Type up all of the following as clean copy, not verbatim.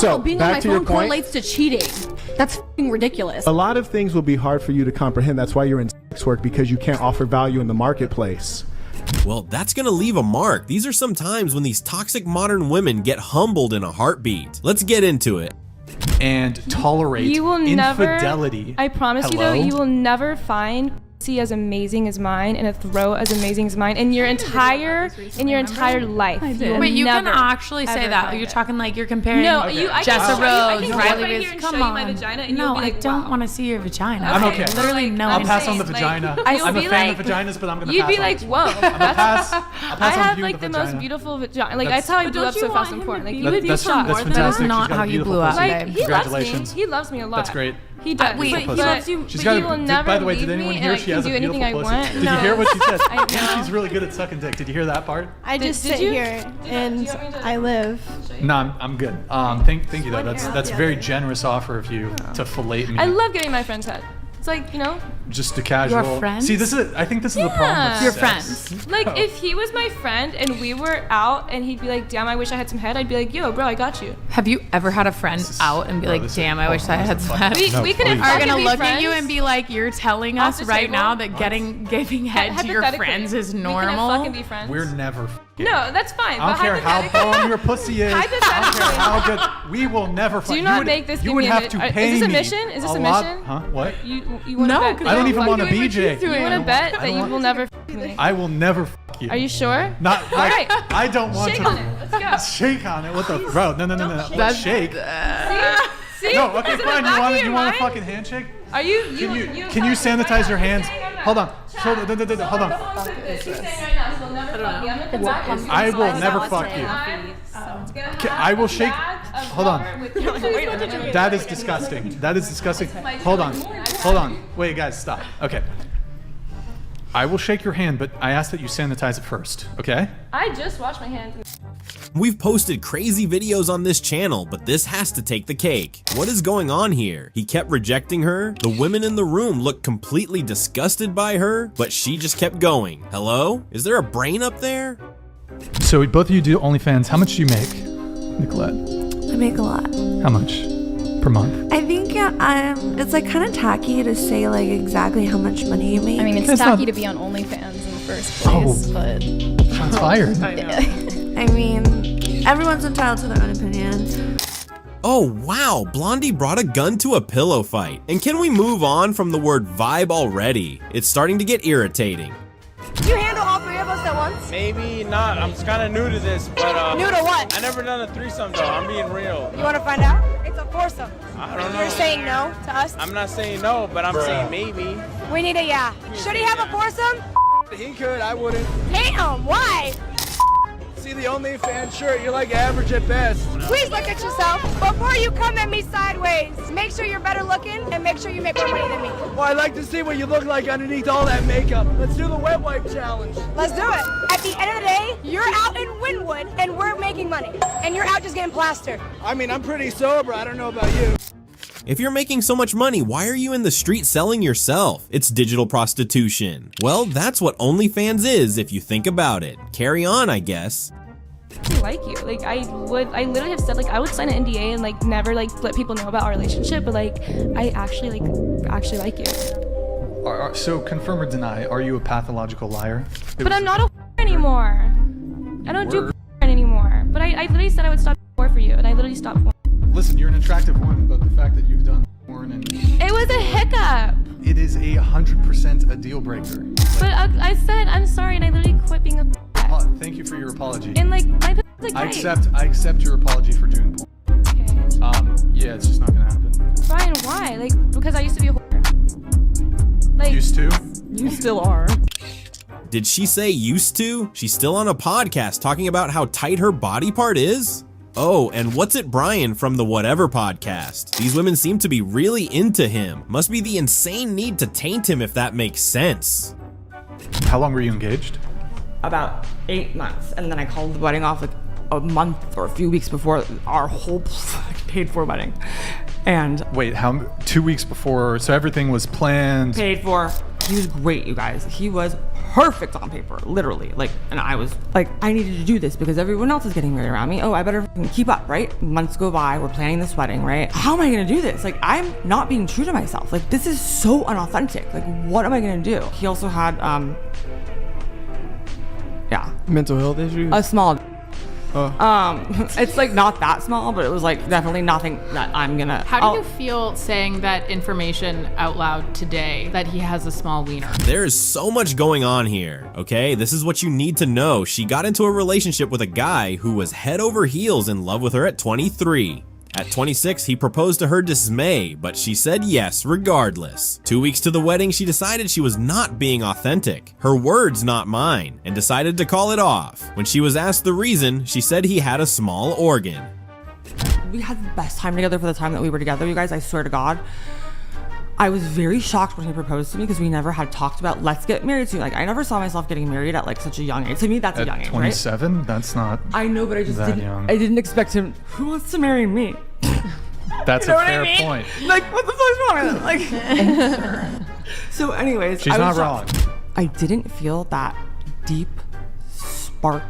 how being on my phone correlates to cheating. That's f***ing ridiculous. A lot of things will be hard for you to comprehend. That's why you're in sex work, because you can't offer value in the marketplace. Well, that's gonna leave a mark. These are some times when these toxic modern women get humbled in a heartbeat. Let's get into it. And tolerate infidelity. I promise you though, you will never find pussy as amazing as mine and a throat as amazing as mine in your entire life. Wait, you can actually say that. You're talking like you're comparing Jessa Rhodes, Riley Reese. Come on. No, I don't want to see your vagina. I'm okay. Literally no. I'll pass on the vagina. I'm a fan of vaginas, but I'm gonna pass. You'd be like, whoa. I have like the most beautiful vagina. Like that's how I blew up so fast and important. Like you would be shocked. That's fantastic. That's not how you blew up. Like he loves me. He loves me a lot. That's great. He does. He loves you. She's got he will never by the way, leave did anyone me hear and she has a do anything beautiful I pussy? want. Did you hear what she said? I know. And she's really good at sucking dick. Did you hear that part? I just sit here and I live. No, I'm good. Thank you though. That's a very generous offer of you to fillet me. I love getting my friend's head. It's like, you know, just a casual. Your friends? See, I think this is the problem with your sex. friends. Like if he was my friend and we were out and he'd be like, damn, I wish I had some head, I'd be like, yo, bro, I got you. Have you ever had a friend out and be like, damn, I wish I had some head? We could have are gonna look at you and be like, you're telling us right now that giving head to your friends is normal. We can fucking be friends. We're never. No, that's fine. I don't care how bone your pussy is. I don't care how good. We will never. Do not make this. You would have to pay me. Is this a mission? Is this a mission? Huh? What? You want to bet? I don't even want to BJ. You want to bet that you will never f me? I will never f you. Are you sure? Not. All right. I don't want to. Shake on it. Let's go. Shake on it. What the? Bro, no. Let's shake. See? No. Okay, fine. You want a fucking handshake? Are you? Can you sanitize your hands? Hold on. Hold on. I will never fuck you. I will shake. Hold on. That is disgusting. Hold on. Wait, guys, stop. Okay. I will shake your hand, but I ask that you sanitize it first, okay? I just washed my hands. We've posted crazy videos on this channel, but this has to take the cake. What is going on here? He kept rejecting her. The women in the room looked completely disgusted by her, but she just kept going. Hello? Is there a brain up there? So both of you do OnlyFans. How much do you make, Nicolette? I make a lot. How much per month? I think it's like kind of tacky to say like exactly how much money you make. I mean, it's tacky to be on OnlyFans in the first place, but shots fired. I mean, everyone's entitled to their own opinion. Oh wow, Blondie brought a gun to a pillow fight. And can we move on from the word vibe already? It's starting to get irritating. Can you handle all three of us at once? Maybe not. I'm just kind of new to this, but new to what? I never done a threesome though. I'm being real. You want to find out? It's a foursome. I don't know. You're saying no to us? I'm not saying no, but I'm saying maybe. We need a yeah. Should he have a foursome? He could. I wouldn't. Damn, why? See the OnlyFans shirt, you're like average at best. Please look at yourself. Before you come at me sideways, make sure you're better looking and make sure you make more money than me. Well, I'd like to see what you look like underneath all that makeup. Let's do the wet wipe challenge. Let's do it. At the end of the day, you're out in Wynwood and we're making money. And you're out just getting plastered. I mean, I'm pretty sober. I don't know about you. If you're making so much money, why are you in the street selling yourself? It's digital prostitution. Well, that's what OnlyFans is if you think about it. Carry on, I guess. I like you. Like I literally have said like I would sign an NDA and like never like let people know about our relationship, but like I actually like you. So confirm or deny, are you a pathological liar? But I'm not a anymore. I don't do anymore. But I literally said I would stop for you and I literally stopped. Listen, you're an attractive woman, but the fact that you've done porn and it was a hiccup. It is 100% a deal breaker. But I said I'm sorry and I literally quit being a thank you for your apology. And like my like I accept your apology for doing porn. Okay. Yeah, it's just not gonna happen. Brian, why? Like because I used to be a whore. Like used to? You still are. Did she say used to? She's still on a podcast talking about how tight her body part is? Oh, and what's it Brian from the Whatever podcast? These women seem to be really into him. Must be the insane need to taint him if that makes sense. How long were you engaged? About 8 months, and then I called the wedding off like a month or a few weeks before our whole paid for wedding. And wait, 2 weeks before? So everything was planned. Paid for. He was great, you guys. He was perfect on paper, literally. Like, and I was like, I needed to do this because everyone else is getting married around me. Oh, I better keep up, right? Months go by, we're planning this wedding, right? How am I gonna do this? Like, I'm not being true to myself. Like, this is so unauthentic. Like, what am I gonna do? He also had, mental health issues? A small. It's like not that small, but it was like definitely nothing that I'm gonna. How do you feel saying that information out loud today, that he has a small wiener? There is so much going on here, okay? This is what you need to know. She got into a relationship with a guy who was head over heels in love with her at 23. At 26, he proposed to her dismay, but she said yes regardless. 2 weeks to the wedding, she decided she was not being authentic. Her words, not mine, and decided to call it off. When she was asked the reason, she said he had a small organ. We had the best time together for the time that we were together, you guys, I swear to God. I was very shocked when he proposed to me because we never had talked about let's get married soon. Like, I never saw myself getting married at like such a young age. To me, that's a young age, 27? Right? That's not. I know, but I just that didn't. Young. I didn't expect him. Who wants to marry me? That's you know a fair point. Like, what the fuck's wrong with it? Like, so, anyways, she's not wrong. I didn't feel that deep spark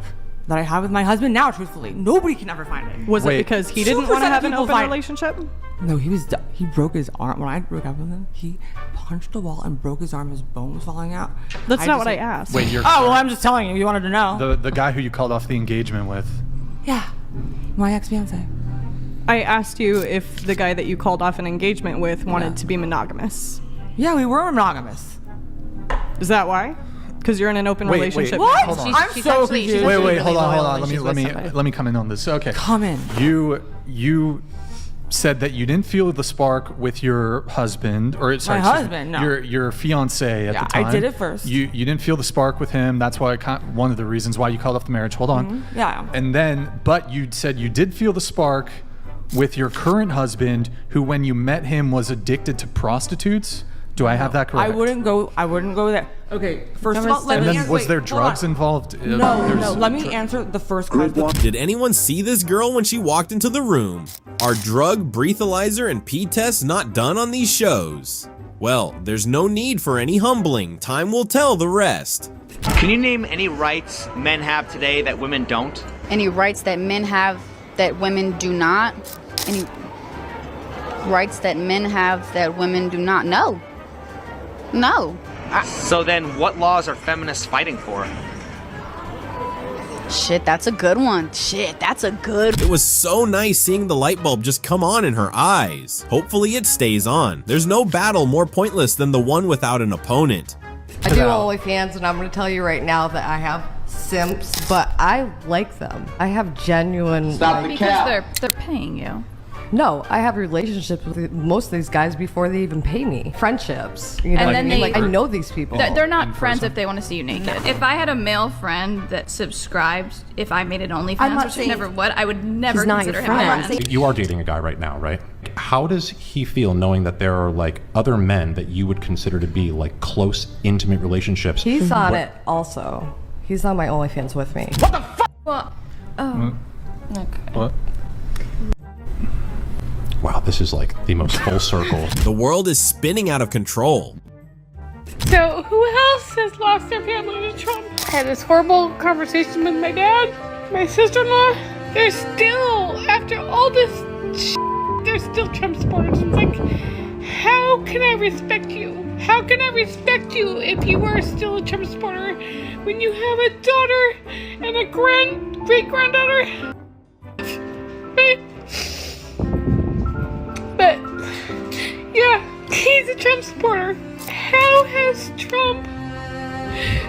that I have with my husband now. Truthfully, nobody can ever find it. Was it because he didn't want to have an open relationship? No, he broke his arm. When I broke up with him, he punched the wall and broke his arm. His bone was falling out. That's not what I asked. Wait, you're. Oh, well, I'm just telling you. You wanted to know. The guy who you called off the engagement with. Yeah, my ex-fiance. I asked you if the guy that you called off an engagement with wanted to be monogamous. Yeah, we were monogamous. Is that why? Because you're in an open relationship. What? Hold on. I'm so confused. Wait, hold on. Let me come in on this. Okay. Come in. You said that you didn't feel the spark with your husband, or sorry, my husband, no. your fiance at the time. I did it first. You didn't feel the spark with him. That's why one of the reasons why you called off the marriage. Hold on. Mm-hmm. Yeah. And then, but you said you did feel the spark with your current husband, who when you met him was addicted to prostitutes. Do I have that correct? I wouldn't go there. Okay, first of all, let me answer. Was there drugs involved? No. Let me answer the first question. Did anyone see this girl when she walked into the room? Are drug, breathalyzer, and pee tests not done on these shows? Well, there's no need for any humbling. Time will tell the rest. Can you name any rights men have today that women don't? Any rights that men have that women do not? Any rights that men have that women do not? No. So then what laws are feminists fighting for? Shit, that's a good one. It was so nice seeing the light bulb just come on in her eyes. Hopefully it stays on. There's no battle more pointless than the one without an opponent. I do OnlyFans, and I'm going to tell you right now that I have simps, but I like them. I have genuine... Stop the cap. Because they're paying you. No, I have relationships with most of these guys before they even pay me. Friendships. You know And then they- I know these people. They're not friends if they want to see you naked. If I had a male friend that subscribed, if I made an OnlyFans, which I never would, I would never consider him a friend. You are dating a guy right now, right? How does he feel knowing that there are like other men that you would consider to be like close, intimate relationships? He's on it also. He's on my OnlyFans with me. What the fuck? Well, okay. What? Wow, this is like the most full circle. The world is spinning out of control. So, who else has lost their family to Trump? I had this horrible conversation with my dad, my sister-in-law. They're still, after all this they're still Trump supporters. It's like, how can I respect you? How can I respect you if you are still a Trump supporter when you have a daughter and a great-granddaughter? But, yeah, he's a Trump supporter. How has Trump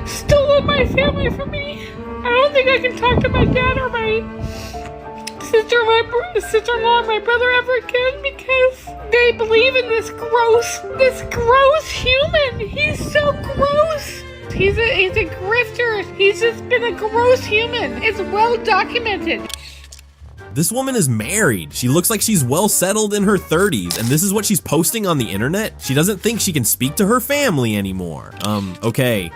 stolen my family from me? I don't think I can talk to my dad or my sister-in-law, my brother ever again because they believe in this gross human. He's so gross. He's a grifter. He's just been a gross human. It's well documented. This woman is married. She looks like she's well settled in her 30s, and this is what she's posting on the internet? She doesn't think she can speak to her family anymore. Okay.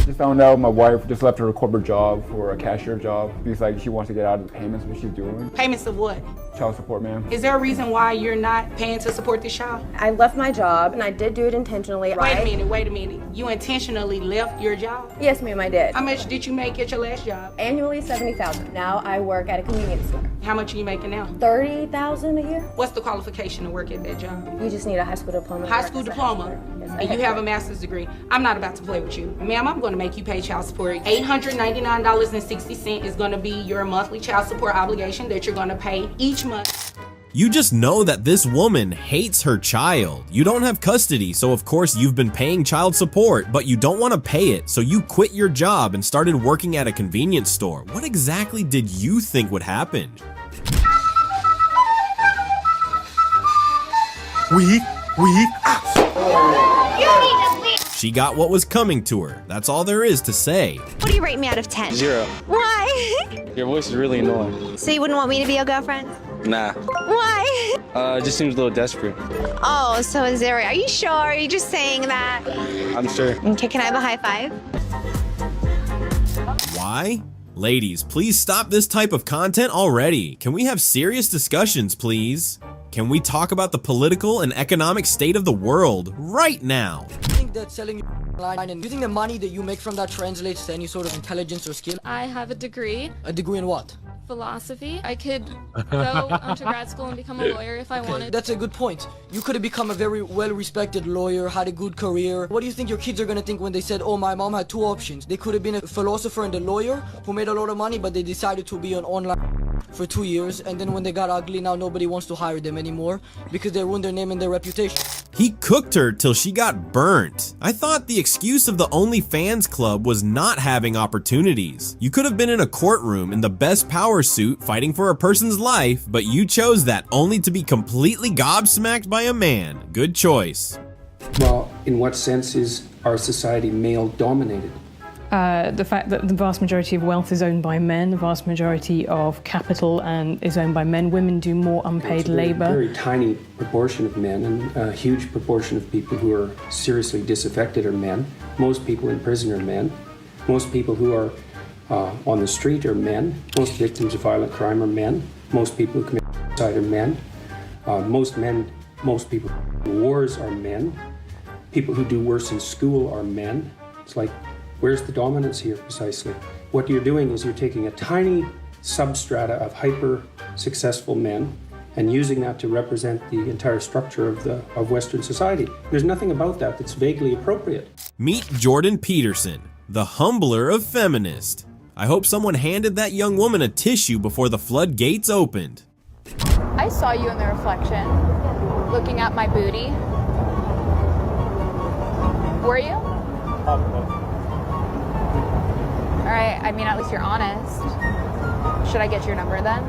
Just found out my wife just left her corporate job for a cashier job because like she wants to get out of the payments what she's doing. Payments of what? child support, ma'am. Is there a reason why you're not paying to support this child? I left my job and I did do it intentionally. Wait a minute. You intentionally left your job? Yes, ma'am, I did. How much did you make at your last job? Annually $70,000. Now I work at a convenience store. How much are you making now? $30,000 a year. What's the qualification to work at that job? You just need a high school diploma. High school diploma? Yes, and you have a master's degree. I'm not about to play with you. Ma'am, I'm going to make you pay child support. $899.60 is going to be your monthly child support obligation that you're going to pay each month. You just know that this woman hates her child. You don't have custody, so of course you've been paying child support, but you don't want to pay it, so you quit your job and started working at a convenience store. What exactly did you think would happen? She got what was coming to her. That's all there is to say. What do you rate me out of 10? 0. Why? Your voice is really annoying. So you wouldn't want me to be your girlfriend? Nah. Why? It just seems a little desperate. Oh, so a 0. Are you sure? Are you just saying that? I'm sure. Okay, can I have a high five? Why? Ladies, please stop this type of content already. Can we have serious discussions, please? Can we talk about the political and economic state of the world right now? I think that selling online and using the money that you make from that translates to any sort of intelligence or skill. I have a degree. A degree in what? Philosophy. I could go onto grad school and become a lawyer if I wanted. That's a good point. You could have become a very well-respected lawyer, had a good career. What do you think your kids are gonna think when they said, oh, my mom had 2 options? They could have been a philosopher and a lawyer who made a lot of money, but they decided to be an online for 2 years, and then when they got ugly, now nobody wants to hire them anymore because they ruined their name and their reputation. He cooked her till she got burnt. I thought the excuse of the OnlyFans club was not having opportunities. You could have been in a courtroom in the best power suit fighting for a person's life, but you chose that only to be completely gobsmacked by a man. Good choice. Well, in what sense is our society male-dominated? The fact that the vast majority of wealth is owned by men, the vast majority of capital is owned by men. Women do more unpaid labor. A very tiny proportion of men, and a huge proportion of people who are seriously disaffected are men. Most people in prison are men. Most people who are on the street are men. Most victims of violent crime are men. Most people who commit suicide are men. Most people in wars are men. People who do worse in school are men. It's like, where's the dominance here precisely? What you're doing is you're taking a tiny substrata of hyper-successful men and using that to represent the entire structure of Western society. There's nothing about that that's vaguely appropriate. Meet Jordan Peterson, the humbler of feminists. I hope someone handed that young woman a tissue before the floodgates opened. I saw you in the reflection, looking at my booty. Were you? All right, I mean, at least you're honest. Should I get your number then?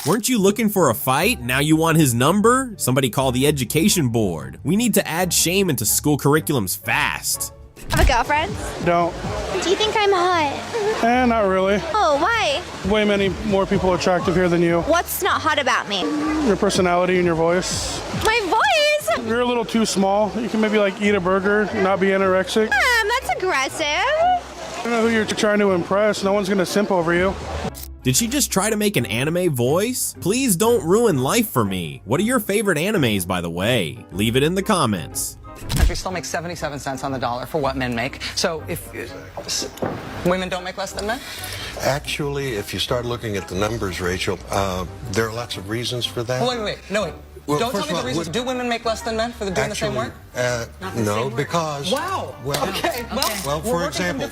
Weren't you looking for a fight? Now you want his number? Somebody call the education board. We need to add shame into school curriculums fast. Have a girlfriend? Don't. Do you think I'm hot? Not really. Oh, why? Way many more people attractive here than you. What's not hot about me? Your personality and your voice. My voice? You're a little too small. You can maybe like eat a burger, not be anorexic. That's aggressive. I don't know who you're trying to impress. No one's gonna simp over you. Did she just try to make an anime voice? Please don't ruin life for me. What are your favorite animes, by the way? Leave it in the comments. Country still makes 77 cents on the dollar for what men make. So if women don't make less than men? Actually, if you start looking at the numbers, Rachel, there are lots of reasons for that. Wait. Well, don't tell me the reasons. Do women make less than men for doing the same work? No, because... Wow. Well, okay. Well, for example,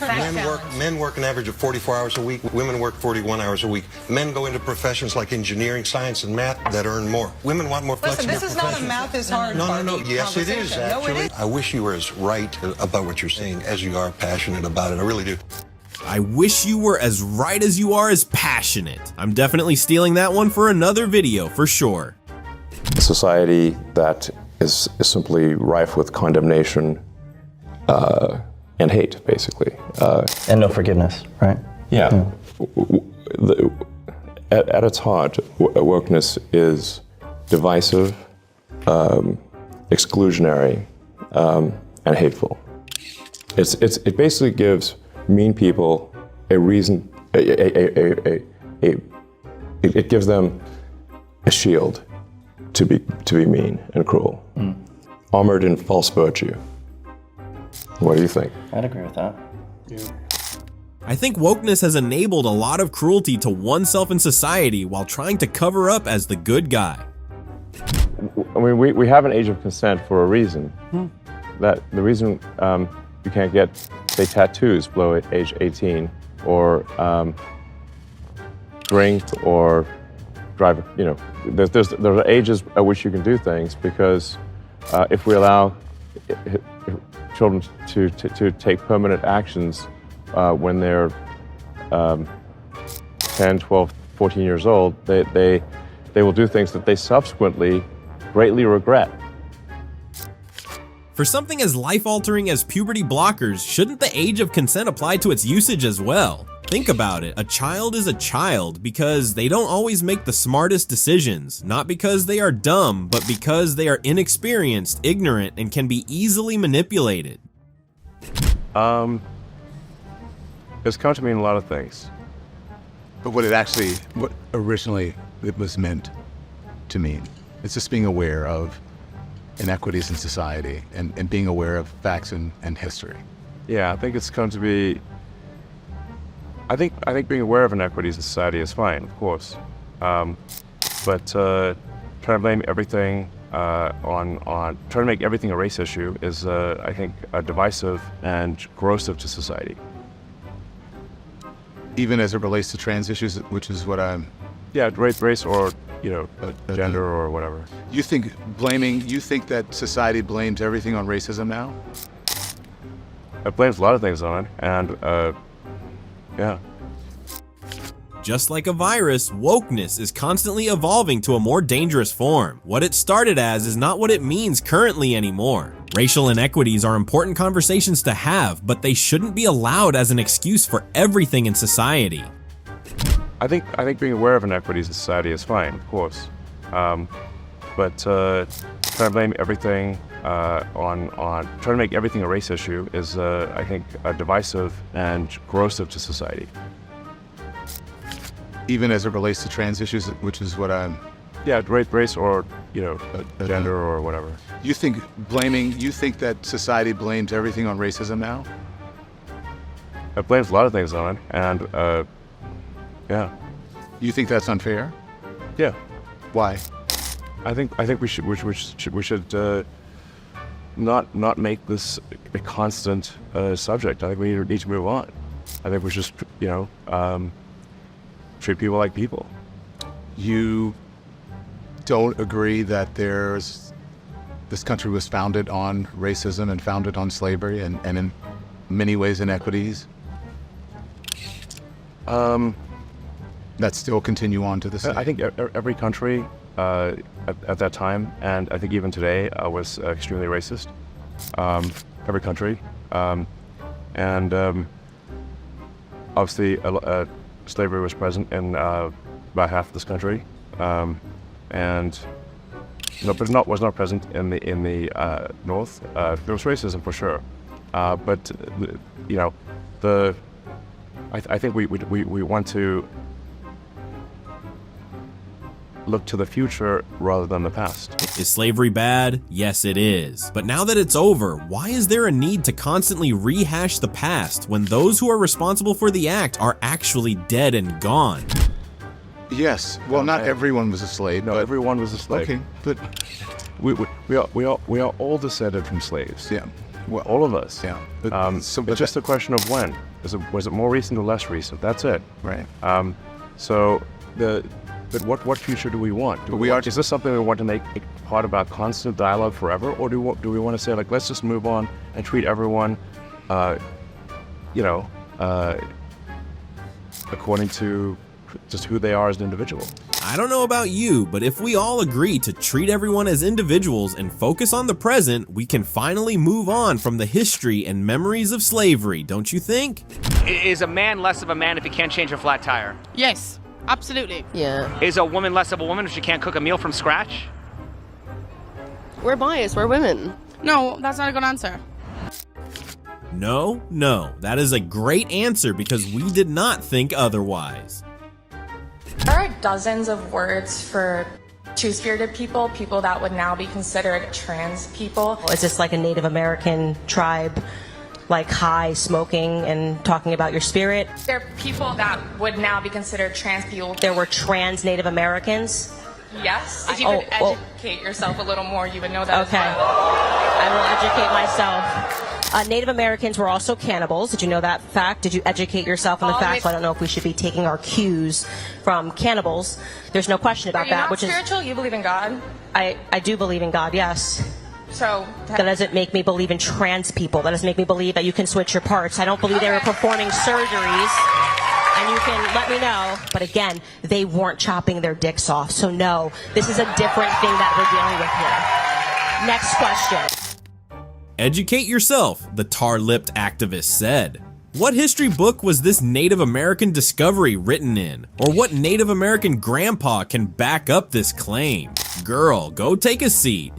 men work an average of 44 hours a week. Women work 41 hours a week. Men go into professions like engineering, science, and math that earn more. Women want more flexible professions. Listen, this is not a math is hard. No. Yes, it is, actually. No, it is. I wish you were as right about what you're saying as you are passionate about it. I really do. I wish you were as right as you are as passionate. I'm definitely stealing that one for another video, for sure. A society that is simply rife with condemnation and hate, basically. And no forgiveness, right? Yeah. At its heart, wokeness is divisive, exclusionary, and hateful. It basically gives mean people a reason, it gives them a shield to be mean and cruel, armored in false virtue. What do you think? I'd agree with that. I think wokeness has enabled a lot of cruelty to oneself in society while trying to cover up as the good guy. I mean, we have an age of consent for a reason. That the reason you can't get, say, tattoos below age 18, or drink or drive. You know, there are ages at which you can do things, because if we allow children to take permanent actions when they're 10, 12, 14 years old, they will do things that they subsequently greatly regret. For something as life-altering as puberty blockers, shouldn't the age of consent apply to its usage as well? Think about it. A child is a child because they don't always make the smartest decisions, not because they are dumb, but because they are inexperienced, ignorant, and can be easily manipulated. It's come to mean a lot of things. But what originally it was meant to mean, it's just being aware of inequities in society and being aware of facts and history. Yeah, I think it's come to be. I think being aware of inequities in society is fine, of course, but trying to blame everything trying to make everything a race issue is, I think, divisive and corrosive to society. Even as it relates to trans issues, which is what I'm. Yeah, race or gender or whatever. You think that society blames everything on racism now? It blames a lot of things on it, and yeah. Just like a virus, wokeness is constantly evolving to a more dangerous form. What it started as is not what it means currently anymore. Racial inequities are important conversations to have, but they shouldn't be allowed as an excuse for everything in society. I think being aware of inequities in society is fine, of course, but trying to blame everything trying to make everything a race issue is, I think, divisive and corrosive to society. Even as it relates to trans issues, which is what I'm. Yeah, race or gender or whatever. You think that society blames everything on racism now? It blames a lot of things on it, and yeah. You think that's unfair? Yeah. Why? I think we should not make this a constant subject. I think we need to move on. I think we should treat people like people. You don't agree that this country was founded on racism and founded on slavery and in many ways inequities? That still continue on to this day? I think every country at that time, and I think even today, was extremely racist. Every country. And obviously slavery was present in about half of this country. But was not present in the North. There was racism for sure. But I think we want to look to the future rather than the past. Is slavery bad? Yes, it is. But now that it's over, why is there a need to constantly rehash the past when those who are responsible for the act are actually dead and gone? Yes. Well, not everyone was a slave. No, everyone was a slave. Okay, but we are all descended from slaves. Yeah. Well, all of us. Yeah. It's just a question of when. Was it more recent or less recent? That's it. Right. But what future do we want? Is this something we want to make part of our constant dialogue forever, or do we want to say, like, let's just move on and treat everyone, according to just who they are as an individual? I don't know about you, but if we all agree to treat everyone as individuals and focus on the present, we can finally move on from the history and memories of slavery, don't you think? Is a man less of a man if he can't change a flat tire? Yes. Absolutely. Yeah. Is a woman less of a woman if she can't cook a meal from scratch? We're biased. We're women. No, that's not a good answer. No, that is a great answer because we did not think otherwise. There are dozens of words for two-spirited people, people that would now be considered trans people. Is this like a Native American tribe, like high, smoking, and talking about your spirit? There are people that would now be considered trans people. There were trans Native Americans? Yes. If you could educate yourself a little more, you would know that. Okay. I will educate myself. Native Americans were also cannibals. Did you know that fact? Did you educate yourself on the fact? I don't know if we should be taking our cues from cannibals. There's no question about that. Which is spiritual? You believe in God? I do believe in God, yes. So that doesn't make me believe in trans people. That doesn't make me believe that you can switch your parts. I don't believe they were performing surgeries. And you can let me know. But again, they weren't chopping their dicks off. So no, this is a different thing that we're dealing with here. Next question. Educate yourself, the tar-lipped activist said. What history book was this Native American discovery written in? Or what Native American grandpa can back up this claim? Girl, go take a seat.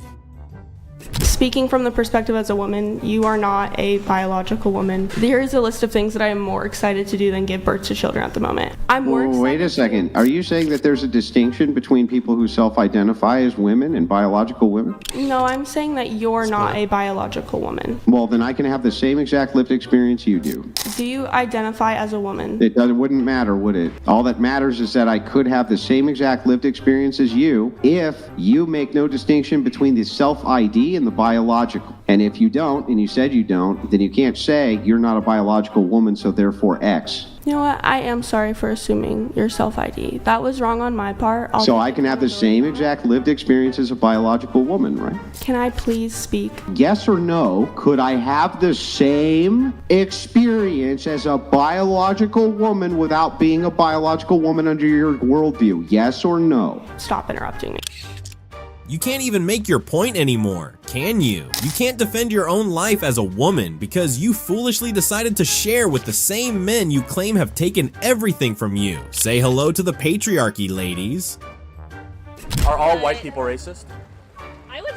Speaking from the perspective as a woman, you are not a biological woman. There is a list of things that I am more excited to do than give birth to children at the moment. I'm more excited. Wait a second. Are you saying that there's a distinction between people who self-identify as women and biological women? No, I'm saying that you're not a biological woman. Well, then I can have the same exact lived experience you do. Do you identify as a woman? It wouldn't matter, would it? All that matters is that I could have the same exact lived experience as you if you make no distinction between the self-ID and the biological. And if you don't, and you said you don't, then you can't say you're not a biological woman, so therefore X. You know what? I am sorry for assuming your self-ID. That was wrong on my part. So I can have the same exact lived experience as a biological woman, right? Can I please speak? Yes or no, could I have the same experience as a biological woman without being a biological woman under your worldview? Yes or no? Stop interrupting me. You can't even make your point anymore, can you? You can't defend your own life as a woman because you foolishly decided to share with the same men you claim have taken everything from you. Say hello to the patriarchy, ladies. Are all white people racist? I would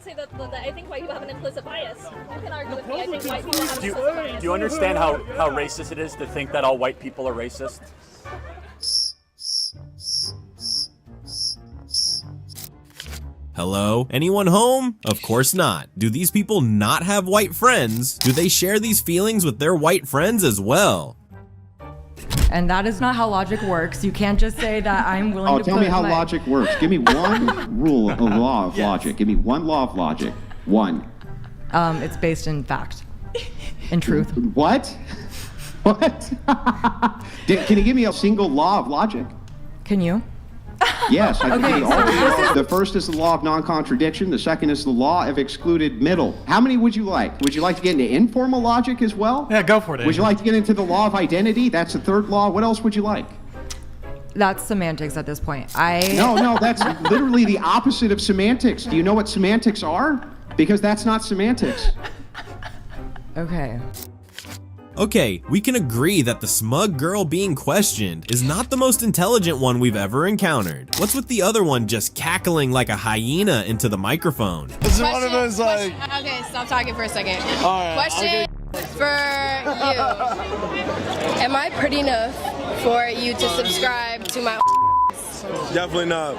say that I think white people have an implicit bias. You can argue with me. I think white people have an implicit bias. Do you understand how racist it is to think that all white people are racist? Hello? Anyone home? Of course not. Do these people not have white friends? Do they share these feelings with their white friends as well? And that is not how logic works. You can't just say that I'm willing to tell me how logic works. Give me one rule of law of logic. Give me one law of logic. One. It's based in fact. In truth. What? What? Can you give me a single law of logic? Can you? Yes, I can Okay, give you all the first is the law of non-contradiction. The second is the law of excluded middle. How many would you like? Would you like to get into informal logic as well? Yeah, go for it. Would you like to get into the law of identity? That's the third law. What else would you like? That's semantics at this point. No, that's literally the opposite of semantics. Do you know what semantics are? Because that's not semantics. Okay. Okay, we can agree that the smug girl being questioned is not the most intelligent one we've ever encountered. What's with the other one just cackling like a hyena into the microphone? This is one of those like... Okay, stop talking for a second. Question for you. Am I pretty enough for you to subscribe to my... Definitely not.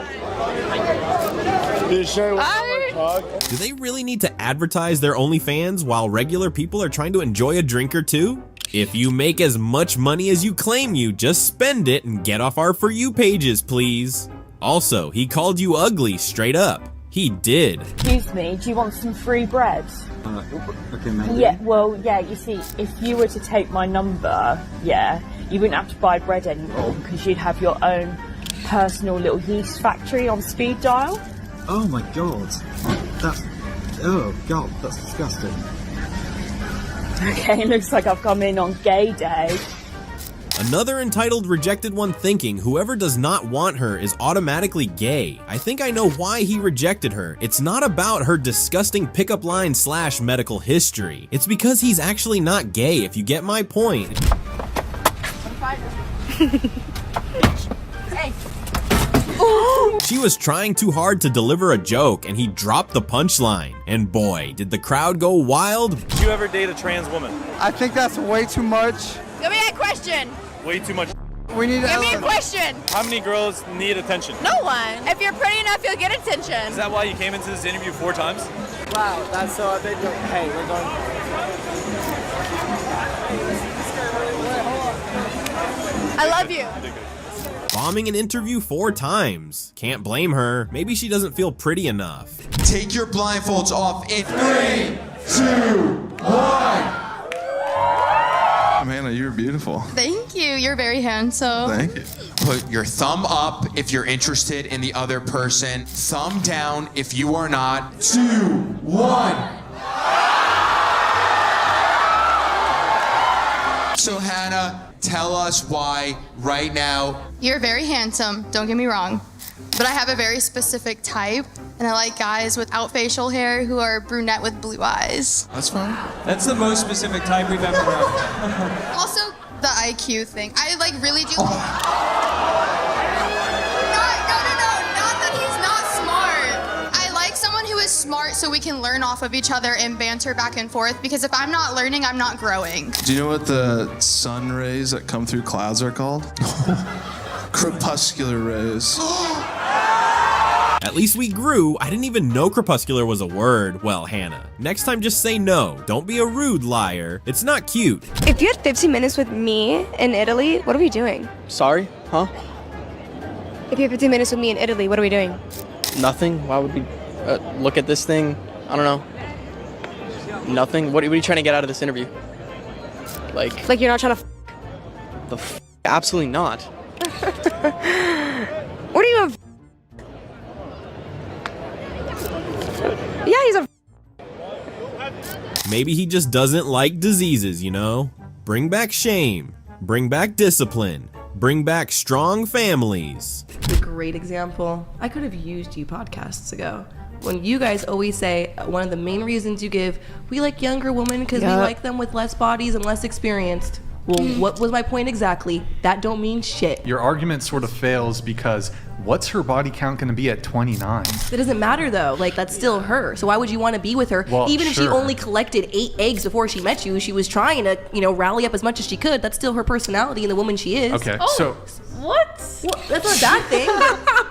Do they really need to advertise their OnlyFans while regular people are trying to enjoy a drink or two? If you make as much money as you claim you, just spend it and get off our For You pages, please. Also, he called you ugly straight up. He did. Excuse me, do you want some free bread? Okay, maybe. Yeah, well, yeah, you see, if you were to take my number, yeah, you wouldn't have to buy bread anymore because you'd have your own personal little yeast factory on speed dial. Oh my god. Oh god, that's disgusting. Okay, looks like I've come in on gay day. Another entitled rejected one thinking whoever does not want her is automatically gay. I think I know why he rejected her. It's not about her disgusting pickup line / medical history. It's because he's actually not gay, if you get my point. She was trying too hard to deliver a joke and he dropped the punchline. And boy, did the crowd go wild. Did you ever date a trans woman? I think that's way too much. Give me that question. Way too much. We need to Give me a question. How many girls need attention? No one. If you're pretty enough, you'll get attention. Is that why you came into this interview 4 times? Wow, that's so big. Hey, we're going. I love you. Bombing an interview 4 times. Can't blame her. Maybe she doesn't feel pretty enough. Take your blindfolds off in 3, 2, 1. Amanda, you're beautiful. Thank you. You're very handsome. Thank you. Put your thumb up if you're interested in the other person. Thumb down if you are not. 2, 1. So Hannah, tell us why right now. You're very handsome. Don't get me wrong. But I have a very specific type, and I like guys without facial hair who are brunette with blue eyes. That's fine. That's the most specific type we've ever had. Also, the IQ thing. I like really do. No, not that he's not smart. I like someone who is smart so we can learn off of each other and banter back and forth, because if I'm not learning, I'm not growing. Do you know what the sun rays that come through clouds are called? Crepuscular rays. At least we grew. I didn't even know crepuscular was a word. Well, Hannah, next time just say no. Don't be a rude liar. It's not cute. If you had 15 minutes with me in Italy, what are we doing? Sorry? Huh? If you had 15 minutes with me in Italy, what are we doing? Nothing? Why would we look at this thing? I don't know. Nothing? What are you trying to get out of this interview? Like you're not trying to Absolutely not. What are you Yeah, he's a Maybe he just doesn't like diseases, you know? Bring back shame. Bring back discipline. Bring back strong families. A great example. I could have used you podcasts ago. When you guys always say one of the main reasons you give, we like younger women because we like them with less bodies and less experienced. Well, what was my point exactly? That don't mean shit. Your argument sort of fails because what's her body count going to be at 29? It doesn't matter though. Like, that's still her. So why would you want to be with her? Well, even if she sure. only collected 8 eggs before she met you, she was trying to, rally up as much as she could. That's still her personality and the woman she is. Okay, What? Well, that's not a bad thing.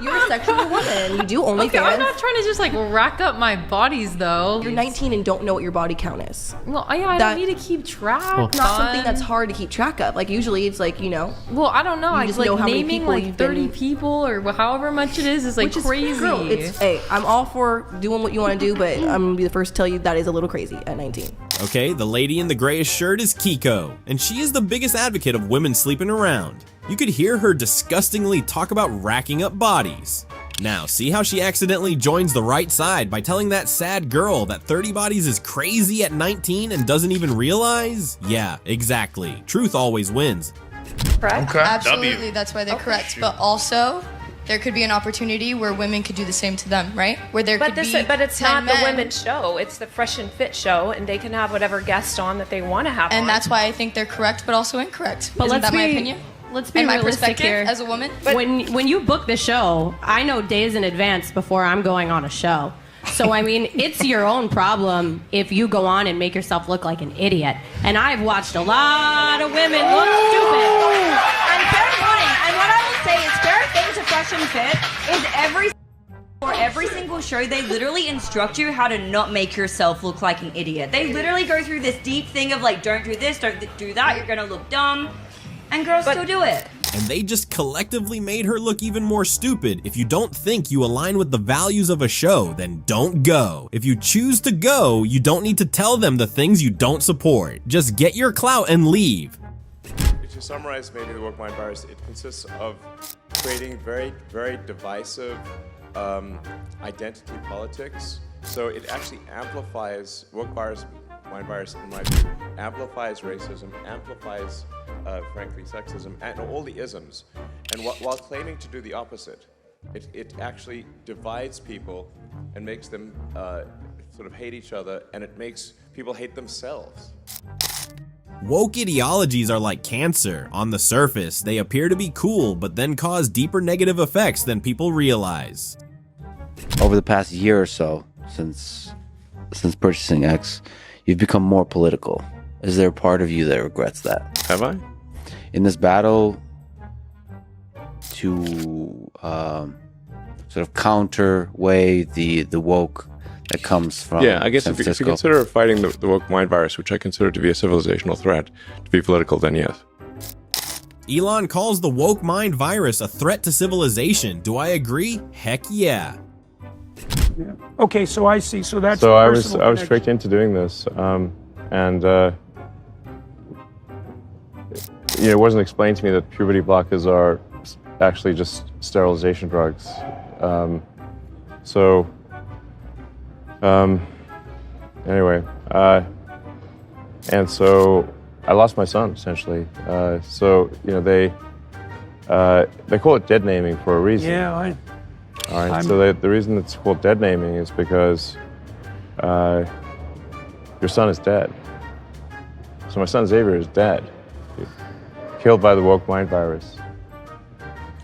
You're a sexual woman. You do OnlyFans. Okay, I'm not trying to just rack up my bodies though. You're 19 and don't know what your body count is. Well, I don't need to keep track. It's not something that's hard to keep track of. Like, usually it's like, Well, I don't know. You I just just know how many naming people you've 30 been- people or however much it is Which crazy. Girl, hey, I'm all for doing what you want to do, but I'm gonna be the first to tell you that is a little crazy at 19. Okay, the lady in the grayish shirt is Kiko, and she is the biggest advocate of women sleeping around. You could hear her disgustingly talk about racking up bodies. Now, see how she accidentally joins the right side by telling that sad girl that 30 bodies is crazy at 19 and doesn't even realize? Yeah, exactly. Truth always wins. Correct? Okay. Absolutely, that's why they're correct. But also, there could be an opportunity where women could do the same to them, right? Where there could be But it's 10 not the men. women's show. It's the Fresh and Fit show, and they can have whatever guest on that they want to have on. And that's why I think they're correct, but also incorrect. But Isn't let's that my be- opinion? Let's be and my realistic perspective here. as a woman. When you book the show, I know days in advance before I'm going on a show. So, I mean, it's your own problem if you go on and make yourself look like an idiot. And I've watched a lot of women look stupid. And fair warning, and what I will say is fair thing to Fresh and Fit is for every single show, they literally instruct you how to not make yourself look like an idiot. They literally go through this deep thing of don't do this, don't do that, you're gonna look dumb. And girls still do it. And they just collectively made her look even more stupid. If you don't think you align with the values of a show, then don't go. If you choose to go, you don't need to tell them the things you don't support. Just get your clout and leave. To summarize maybe the woke mind virus, it consists of creating very, very divisive identity politics. So it actually amplifies, woke virus, mind virus in my view, amplifies racism, amplifies frankly sexism, and all the isms. And while claiming to do the opposite, it actually divides people and makes them sort of hate each other, and it makes people hate themselves. Woke ideologies are like cancer. On the surface, they appear to be cool, but then cause deeper negative effects than people realize. Over the past year or so, since purchasing X, you've become more political. Is there a part of you that regrets that? Have I? In this battle to sort of counterweigh the woke that comes from Yeah, I guess San if you Francisco? consider fighting the woke mind virus, which I consider to be a civilizational threat, to be political, then yes. Elon calls the woke mind virus a threat to civilization. Do I agree? Heck yeah. Okay, so I see. So that's So I was personal tricked into doing this, and it wasn't explained to me that puberty blockers are actually just sterilization drugs. Anyway, and so I lost my son essentially. They call it dead naming for a reason. Yeah, All right. So the reason it's called dead naming is because your son is dead. So my son Xavier is dead, killed by the woke mind virus.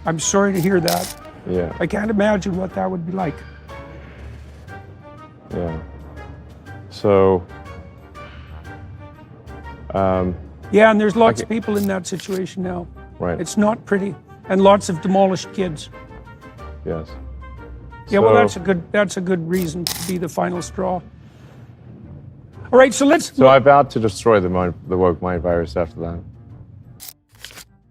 I'm sorry to hear that. Yeah. I can't imagine what that would be like. Yeah. So. Yeah, and there's lots of people in that situation now. Right. It's not pretty, and lots of demolished kids. Yes. Yeah, well, that's a good reason to be the final straw. All right, so let's. So I vowed to destroy the woke mind virus after that.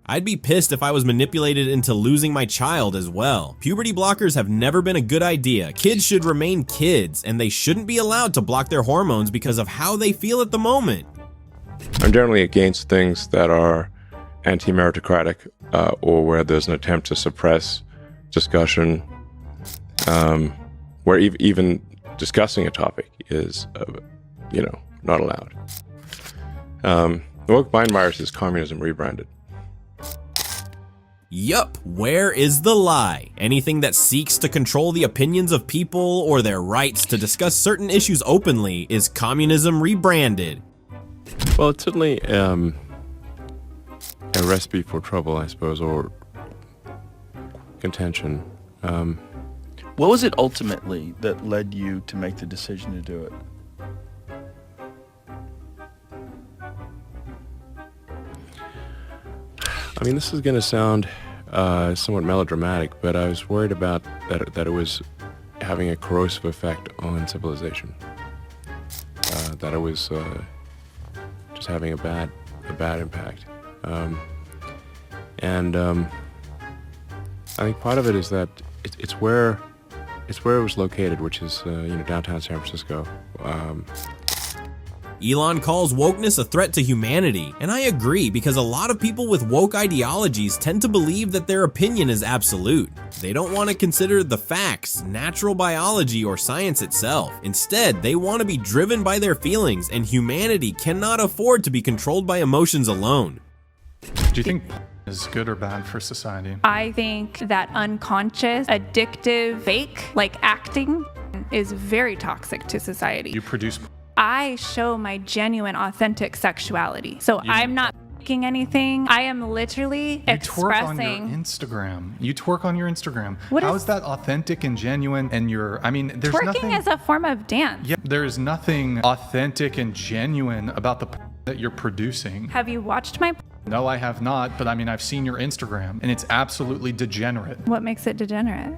I'd be pissed if I was manipulated into losing my child as well. Puberty blockers have never been a good idea. Kids should remain kids, and they shouldn't be allowed to block their hormones because of how they feel at the moment. I'm generally against things that are anti-meritocratic or where there's an attempt to suppress discussion, where even discussing a topic is, not allowed. The woke mind virus is communism rebranded. Yup, where is the lie? Anything that seeks to control the opinions of people or their rights to discuss certain issues openly is communism rebranded. Well, it's certainly a recipe for trouble, I suppose, or contention. What was it ultimately that led you to make the decision to do it? I mean, this is going to sound somewhat melodramatic, but I was worried about that it was having a corrosive effect on civilization. That it was just having a bad impact. I think part of it is that it's where it was located, which is downtown San Francisco. Elon calls wokeness a threat to humanity, and I agree because a lot of people with woke ideologies tend to believe that their opinion is absolute. They don't want to consider the facts, natural biology, or science itself. Instead, they want to be driven by their feelings, and humanity cannot afford to be controlled by emotions alone. Do you think is good or bad for society? I think that unconscious, addictive, fake, like acting, is very toxic to society. You produce. I show my genuine, authentic sexuality. So I'm not faking anything. I am literally expressing. You twerk on your Instagram. You twerk on your Instagram. How is that authentic and genuine? And there's twerking nothing. Is a form of dance. Yeah, there's nothing authentic and genuine about the that you're producing. Have you watched my? No, I have not, but I've seen your Instagram, and it's absolutely degenerate. What makes it degenerate?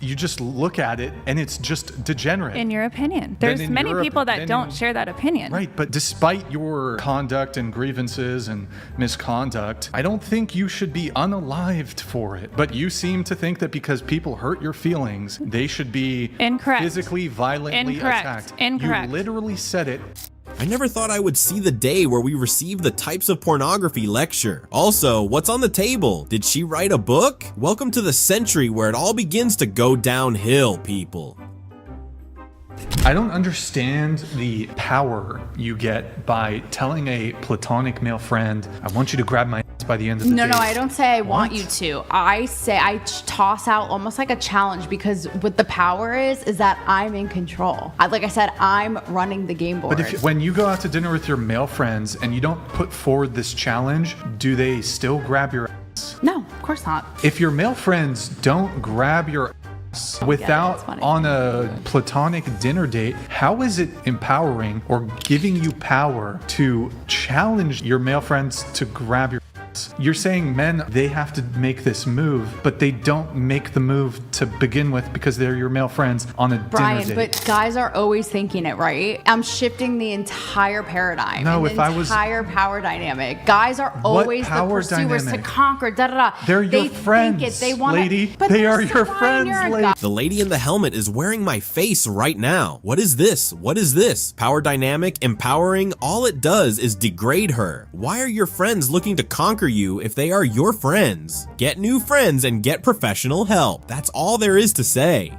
You just look at it, and it's just degenerate. In your opinion. There's many people that don't share that opinion. Right, but despite your conduct and grievances and misconduct, I don't think you should be unalived for it. But you seem to think that because people hurt your feelings, they should be physically, violently attacked. Incorrect. You literally said it. I never thought I would see the day where we receive the types of pornography lecture. Also, what's on the table? Did she write a book? Welcome to the century where it all begins to go downhill, people. I don't understand the power you get by telling a platonic male friend, I want you to grab my ass by the end of the day. No, I don't say I want you to. I say I toss out almost like a challenge, because what the power is that I'm in control. Like I said, I'm running the game board. But when you go out to dinner with your male friends and you don't put forward this challenge, do they still grab your ass? No, of course not. If your male friends don't grab your without on a platonic dinner date, how is it empowering or giving you power to challenge your male friends to grab your You're saying men, they have to make this move, but they don't make the move to begin with because they're your male friends on a dinner date. But guys are always thinking it, right? I'm shifting the entire paradigm. No, and if the I was- entire power dynamic. Guys are always the power pursuers dynamic? to conquer. Da da da. They're your They friends, think it. They want lady. But They they're are your fine, friends, you're a lady. guy. The lady in the helmet is wearing my face right now. What is this? What is this? Power dynamic, empowering, all it does is degrade her. Why are your friends looking to conquer you if they are your friends? Get new friends and get professional help. That's all there is to say.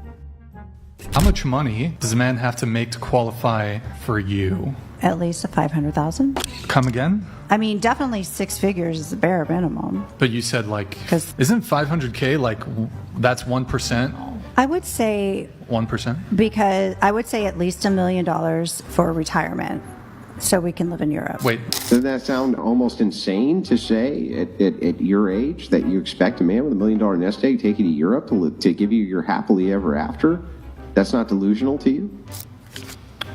How much money does a man have to make to qualify for you? At least a 500,000. Come again? I mean, definitely 6 figures is the bare minimum. But you said like, isn't 500K like, that's 1%? I would say 1%? because I would say at least $1 million for retirement, so we can live in Europe. Wait. Doesn't that sound almost insane to say at your age that you expect a man with $1 million nest egg to take you to Europe to give you your happily ever after? That's not delusional to you?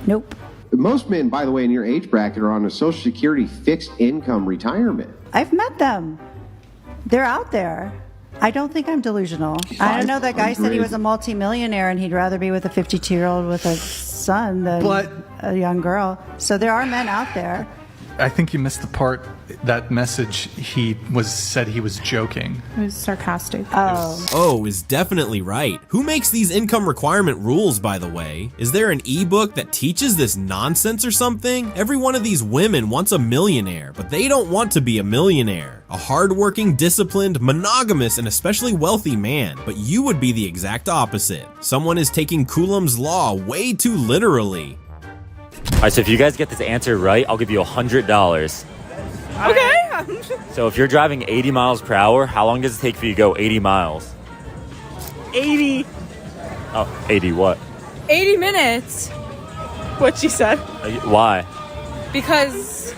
Nope. Most men, by the way, in your age bracket are on a Social Security fixed income retirement. I've met them. They're out there. I don't think I'm delusional. I don't know. That guy said he was a multimillionaire and he'd rather be with a 52-year-old with a son than a young girl. So there are men out there. I think you missed the part, that message said he was joking. It was sarcastic. Oh, is definitely right. Who makes these income requirement rules, by the way? Is there an ebook that teaches this nonsense or something? Every one of these women wants a millionaire, but they don't want to be a millionaire. A hardworking, disciplined, monogamous, and especially wealthy man. But you would be the exact opposite. Someone is taking Coulomb's law way too literally. All right, so if you guys get this answer right, I'll give you $100. Okay. So if you're driving 80 miles per hour, how long does it take for you to go 80 miles? 80. Oh, 80 what? 80 minutes. What she said. Why? Because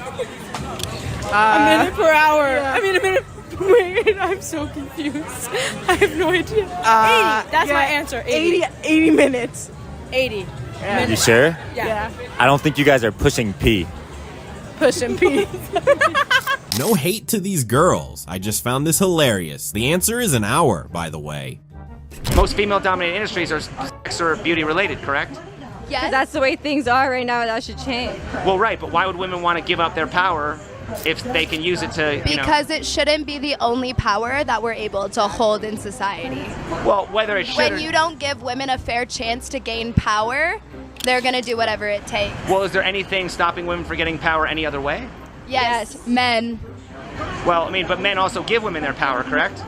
a minute per hour. I mean, a minute. Wait, I'm so confused. I have no idea. 80. That's my answer. 80 minutes. 80. Yeah. You sure? Yeah. I don't think you guys are pushing P. Pushing P. No hate to these girls. I just found this hilarious. The answer is an hour, by the way. Most female-dominated industries are sex or beauty related, correct? Yes. That's the way things are right now. That should change. Well, right, but why would women want to give up their power if they can use it to, Because it shouldn't be the only power that we're able to hold in society. Well, whether it should When you don't give women a fair chance to gain power, they're going to do whatever it takes. Well, is there anything stopping women from getting power any other way? Yes, men. Well, I mean, but men also give women their power, correct?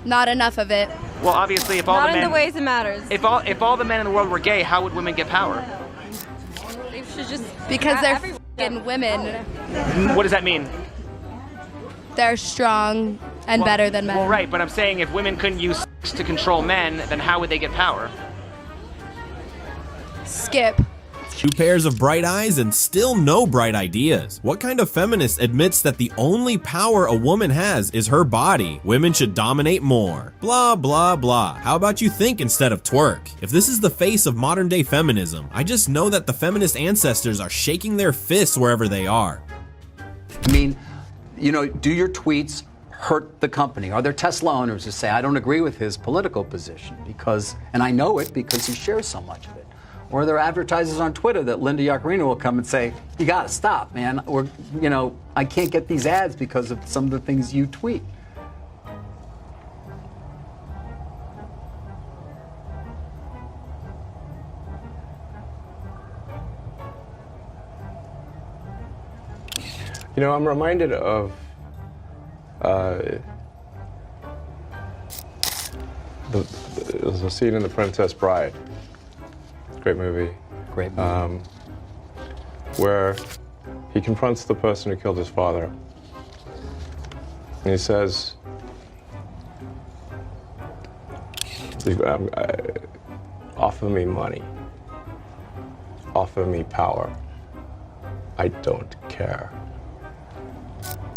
Not enough of it. Well, obviously, if all Not the men... in the ways it matters. If all the men in the world were gay, how would women get power? They should just... Because they're f***ing women. What does that mean? They're strong and better than men. Well, right, but I'm saying if women couldn't use sex to control men, then how would they get power? Skip. 2 pairs of bright eyes and still no bright ideas. What kind of feminist admits that the only power a woman has is her body? Women should dominate more. Blah, blah, blah. How about you think instead of twerk? If this is the face of modern day feminism, I just know that the feminist ancestors are shaking their fists wherever they are. I mean, do your tweets hurt the company? Are there Tesla owners who say, I don't agree with his political position and I know it because he shares so much of it? Or are there advertisers on Twitter that Linda Yaccarino will come and say, you gotta stop, man. Or, I can't get these ads because of some of the things you tweet. I'm reminded of there's a scene in The Princess Bride. Great movie. Great movie. Where he confronts the person who killed his father. And he says, offer me money. Offer me power. I don't care.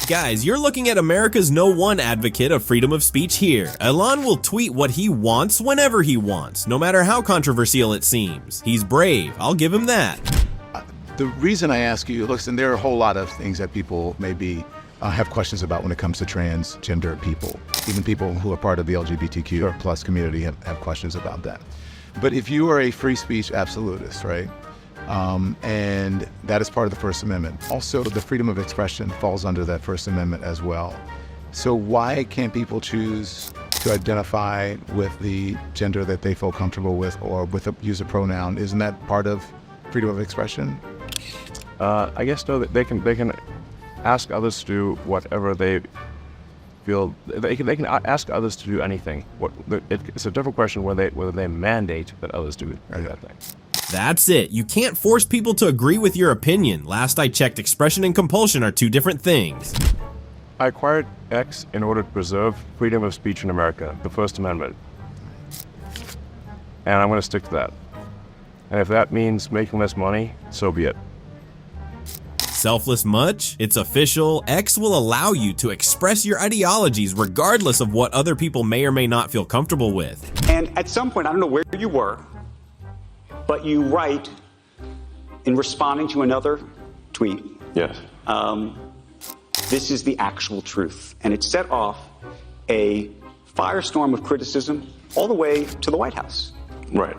Guys, you're looking at America's #1 advocate of freedom of speech here. Elon will tweet what he wants whenever he wants, no matter how controversial it seems. He's brave, I'll give him that. The reason I ask you, listen, there are a whole lot of things that people may be have questions about when it comes to transgender people. Even people who are part of the LGBTQ plus community have questions about that. But if you are a free speech absolutist, right, and that is part of the First Amendment, also the freedom of expression falls under that First Amendment as well. So why can't people choose to identify with the gender that they feel comfortable with, or with a use a pronoun? Isn't that part of freedom of expression? I guess no. They can ask others to do whatever they feel. They can ask others to do anything. It's a different question whether they mandate that others do that thing. That's it. You can't force people to agree with your opinion. Last I checked, expression and compulsion are two different things. I acquired X in order to preserve freedom of speech in America, the First Amendment. And I'm going to stick to that. And if that means making less money, so be it. Selfless much? It's official. X will allow you to express your ideologies regardless of what other people may or may not feel comfortable with. And at some point, I don't know where you were, but you write in responding to another tweet. Yes. This is the actual truth. And it set off a firestorm of criticism all the way to the White House. Right.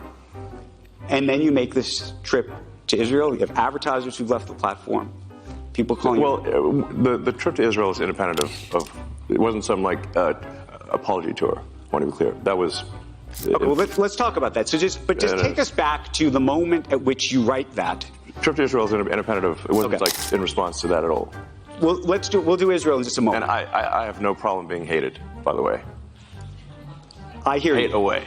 And then you make this trip to Israel. You have advertisers who've left the platform. People calling the trip to Israel is independent of it wasn't some apology tour. I want to be clear. That was... Okay, well, let's talk about that. So just take us back to the moment at which you write that. Trip to Israel is independent of... It wasn't in response to that at all. Well, we'll do Israel in just a moment. And I have no problem being hated, by the way. I hear you. Hate away.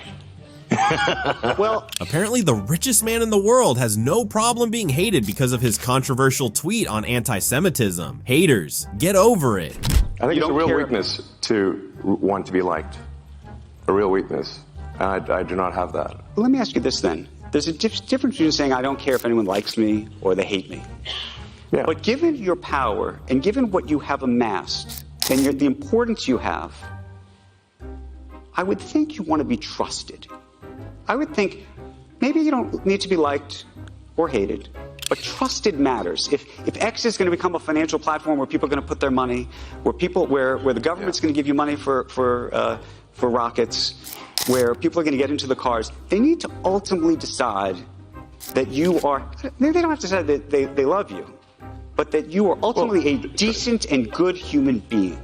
Well, apparently the richest man in the world has no problem being hated because of his controversial tweet on anti-Semitism. Haters, get over it. I think it's a real weakness to want to be liked. A real weakness. And I do not have that. Well, let me ask you this then. There's a difference between saying I don't care if anyone likes me or they hate me. Yeah. But given your power and given what you have amassed and the importance you have, I would think you want to be trusted. I would think maybe you don't need to be liked or hated, but trusted matters. If X is going to become a financial platform where people are going to put their money, where the government's going to give you money for rockets, where people are going to get into the cars, they need to ultimately decide that you are. Maybe they don't have to decide that they love you, but that you are ultimately a decent and good human being.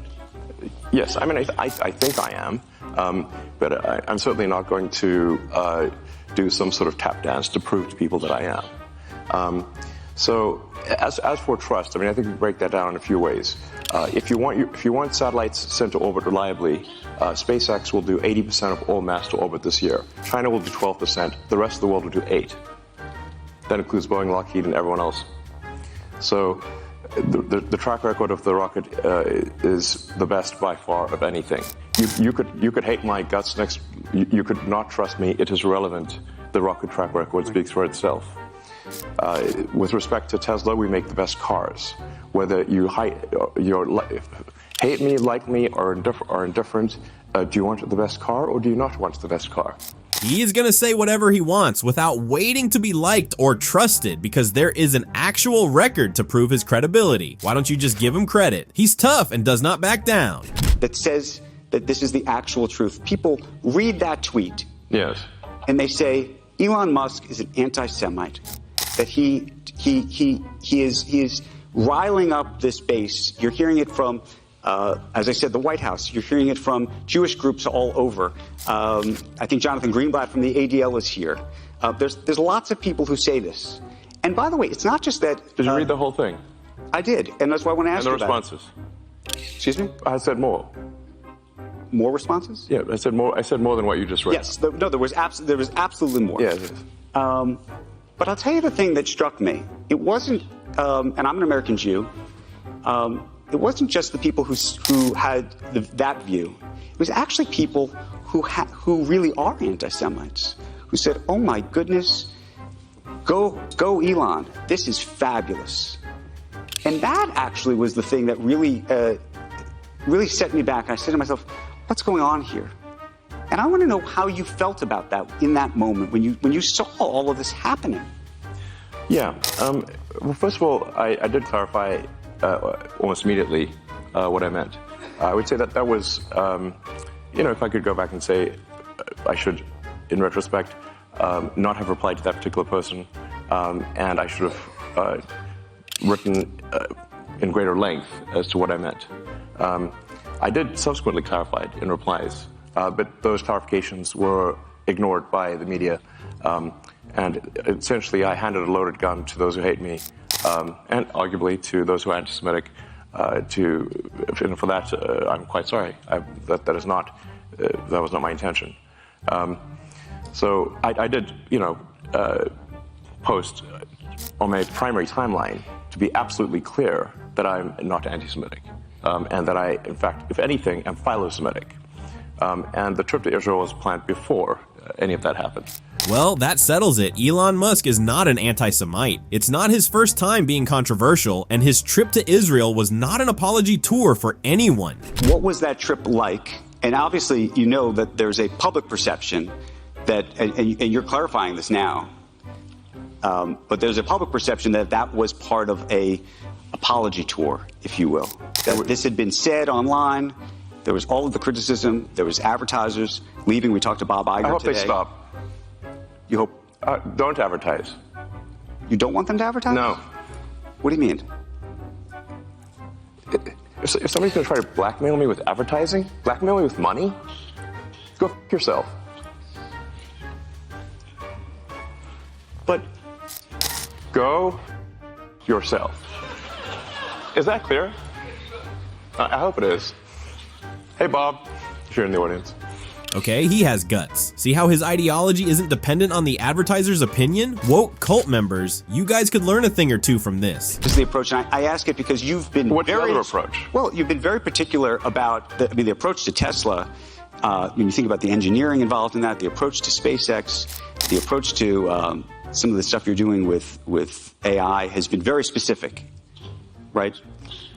Yes, I mean, I think I am, but I'm certainly not going to do some sort of tap dance to prove to people that I am. So, as for trust, I mean, I think we break that down in a few ways. If you want satellites sent to orbit reliably, SpaceX will do 80% of all mass to orbit this year. China will do 12%. The rest of the world will do 8%. That includes Boeing, Lockheed, and everyone else. So the track record of the rocket is the best by far of anything. You could hate my guts next. You could not trust me. It is irrelevant. The rocket track record speaks for itself. With respect to Tesla, we make the best cars. Whether you hate me, like me, or indifferent, do you want the best car or do you not want the best car? He is going to say whatever he wants without waiting to be liked or trusted because there is an actual record to prove his credibility. Why don't you just give him credit? He's tough and does not back down. That says that this is the actual truth. People read that tweet. Yes. And they say Elon Musk is an anti-Semite. That he is riling up this base. You're hearing it from, as I said, the White House. You're hearing it from Jewish groups all over. I think Jonathan Greenblatt from the ADL is here. There's lots of people who say this. And by the way, it's not just that. Did you read the whole thing? I did, and that's why I want to ask you about And the responses. Excuse me? I said more. More responses? Yeah, I said more. I said more than what you just read. Yes. There was absolutely more. Yes. But I'll tell you the thing that struck me. It wasn't, and I'm an American Jew. It wasn't just the people who had that view. It was actually people who really are anti-Semites, who said, "Oh my goodness, go Elon! This is fabulous." And that actually was the thing that really set me back. I said to myself, "What's going on here?" And I want to know how you felt about that in that moment when you saw all of this happening. Yeah. Well, first of all, I did clarify almost immediately what I meant. I would say that was, if I could go back and say I should, in retrospect, not have replied to that particular person, and I should have written in greater length as to what I meant. I did subsequently clarify it in replies, but those clarifications were ignored by the media, and essentially I handed a loaded gun to those who hate me, and arguably to those who are anti-Semitic. And for that, I'm quite sorry. That was not my intention. So I did, post on my primary timeline to be absolutely clear that I'm not anti-Semitic, and that I, in fact, if anything, am philo-Semitic. And the trip to Israel was planned before any of that happened. Well, that settles it. Elon Musk is not an anti-Semite. It's not his first time being controversial, and his trip to Israel was not an apology tour for anyone. What was that trip like? And obviously, you know that there's a public perception that, and you're clarifying this now, but there's a public perception that that was part of a apology tour, if you will. That this had been said online. There was all of the criticism. There was advertisers leaving. We talked to Bob Iger today. I hope they stop. You hope? Don't advertise. You don't want them to advertise? No. What do you mean? If somebody's going to try to blackmail me with advertising, blackmail me with money, go f*** yourself. But go yourself. Is that clear? I hope it is. Hey, Bob, if you're in the audience. Okay, he has guts. See how his ideology isn't dependent on the advertiser's opinion? Woke cult members, you guys could learn a thing or two from this. This is the approach, and I ask it because you've been What's the other approach? Well, you've been very particular about the approach to Tesla. When you think about the engineering involved in that, the approach to SpaceX, the approach to some of the stuff you're doing with AI has been very specific, right?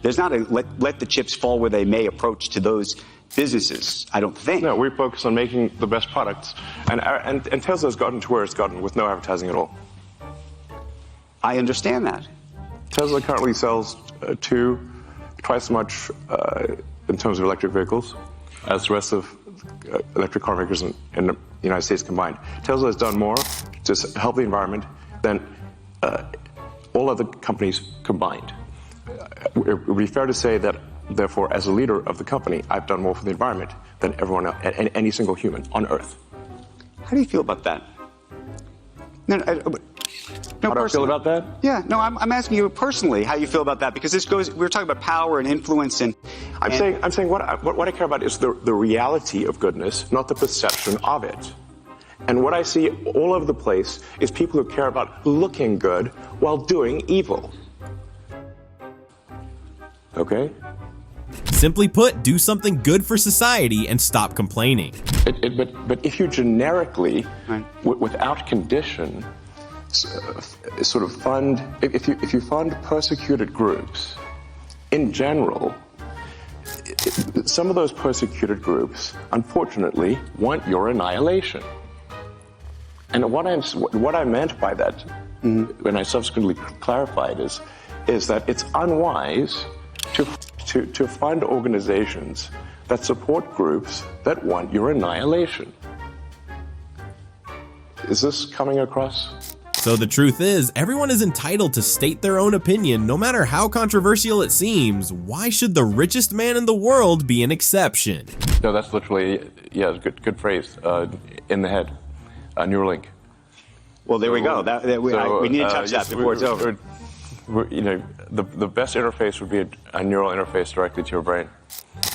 There's not a let the chips fall where they may approach to those businesses, I don't think. No, we focus on making the best products, and Tesla's gotten to where it's gotten with no advertising at all. I understand that. Tesla currently sells twice as much in terms of electric vehicles as the rest of electric car makers in the United States combined. Tesla has done more to help the environment than all other companies combined. It would be fair to say that, therefore, as a leader of the company, I've done more for the environment than everyone else, any single human on Earth. How do you feel about that? How do I feel about that? Yeah, no, I'm asking you personally how you feel about that, because we're talking about power and influence, and I'm saying what I care about is the reality of goodness, not the perception of it. And what I see all over the place is people who care about looking good while doing evil. Okay? Simply put, do something good for society and stop complaining. But if you generically, without condition, sort of fund, if you fund persecuted groups, in general, some of those persecuted groups, unfortunately, want your annihilation. And what I meant by that, when I subsequently clarified, is that it's unwise to fund organizations that support groups that want your annihilation. Is this coming across? So the truth is, everyone is entitled to state their own opinion, no matter how controversial it seems. Why should the richest man in the world be an exception? No, that's literally, yeah, good phrase, in the head, Neuralink. Well, there we go. We need to touch that before it's over. The best interface would be a neural interface directly to your brain.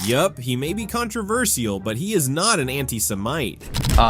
Yup, he may be controversial, but he is not an anti-Semite.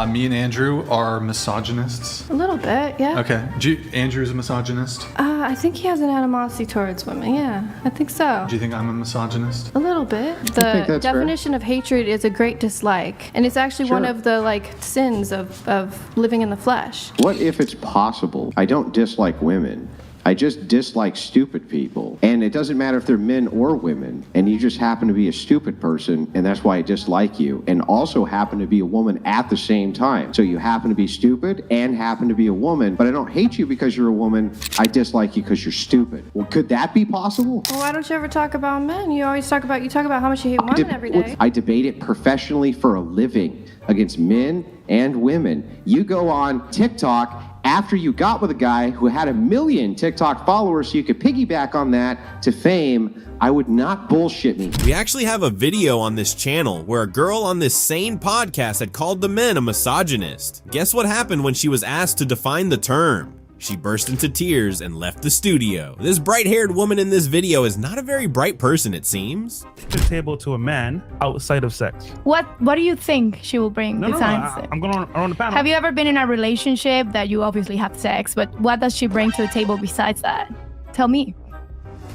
Me and Andrew are misogynists. A little bit, yeah. Okay. Andrew's a misogynist? I think he has an animosity towards women, yeah. I think so. Do you think I'm a misogynist? A little bit. The definition of hatred is a great dislike, and it's actually one of the, sins of living in the flesh. What if it's possible? I don't dislike women. I just dislike stupid people. And it doesn't matter if they're men or women. And you just happen to be a stupid person, and that's why I dislike you. And also happen to be a woman at the same time. So you happen to be stupid and happen to be a woman, but I don't hate you because you're a woman. I dislike you because you're stupid. Well, could that be possible? Well, why don't you ever talk about men? You always talk about how much you hate women every day. I debate it professionally for a living against men and women. You go on TikTok after you got with a guy who had 1 million TikTok followers so you could piggyback on that to fame. I would not bullshit me. We actually have a video on this channel where a girl on this same podcast had called the men a misogynist. Guess what happened when she was asked to define the term? She burst into tears and left the studio. This bright-haired woman in this video is not a very bright person, it seems. The table to a man outside of sex. What do you think she will bring besides? I'm going on the panel. Have you ever been in a relationship that you obviously have sex, but what does she bring to the table besides that? Tell me.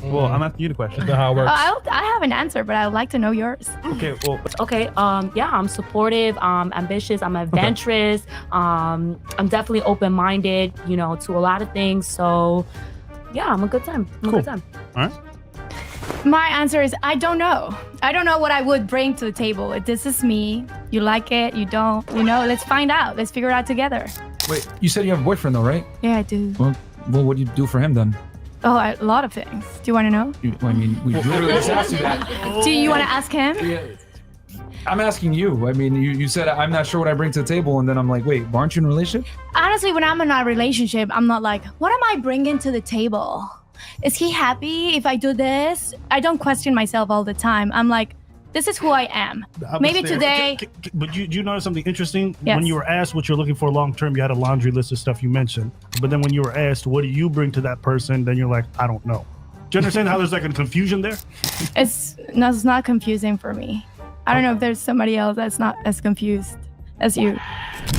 Well, I'm asking you the question. That's how it works. I have an answer, but I would like to know yours. Okay, well. Okay, yeah, I'm supportive, I'm ambitious, I'm adventurous, I'm definitely open-minded, you know, to a lot of things. So, yeah, I'm a good time. I'm a good time. All right. My answer is I don't know. I don't know what I would bring to the table. This is me. You like it, you don't. You know, let's find out. Let's figure it out together. Wait, you said you have a boyfriend though, right? Yeah, I do. Well, what do you do for him then? Oh, a lot of things. Do you want to know? I mean, we literally just asked you that. Do you want to ask him? Yeah. I'm asking you. I mean, you said I'm not sure what I bring to the table, and then I'm like, wait, aren't you in a relationship? Honestly, when I'm in a relationship, I'm not like, what am I bringing to the table? Is he happy if I do this? I don't question myself all the time. I'm like, this is who I am. Maybe today. But you notice something interesting? Yes. When you were asked what you're looking for long term, you had a laundry list of stuff you mentioned. But then when you were asked, what do you bring to that person? Then you're like, I don't know. Do you understand how there's like a confusion there? It's not confusing for me. I don't know if there's somebody else that's not as confused as you.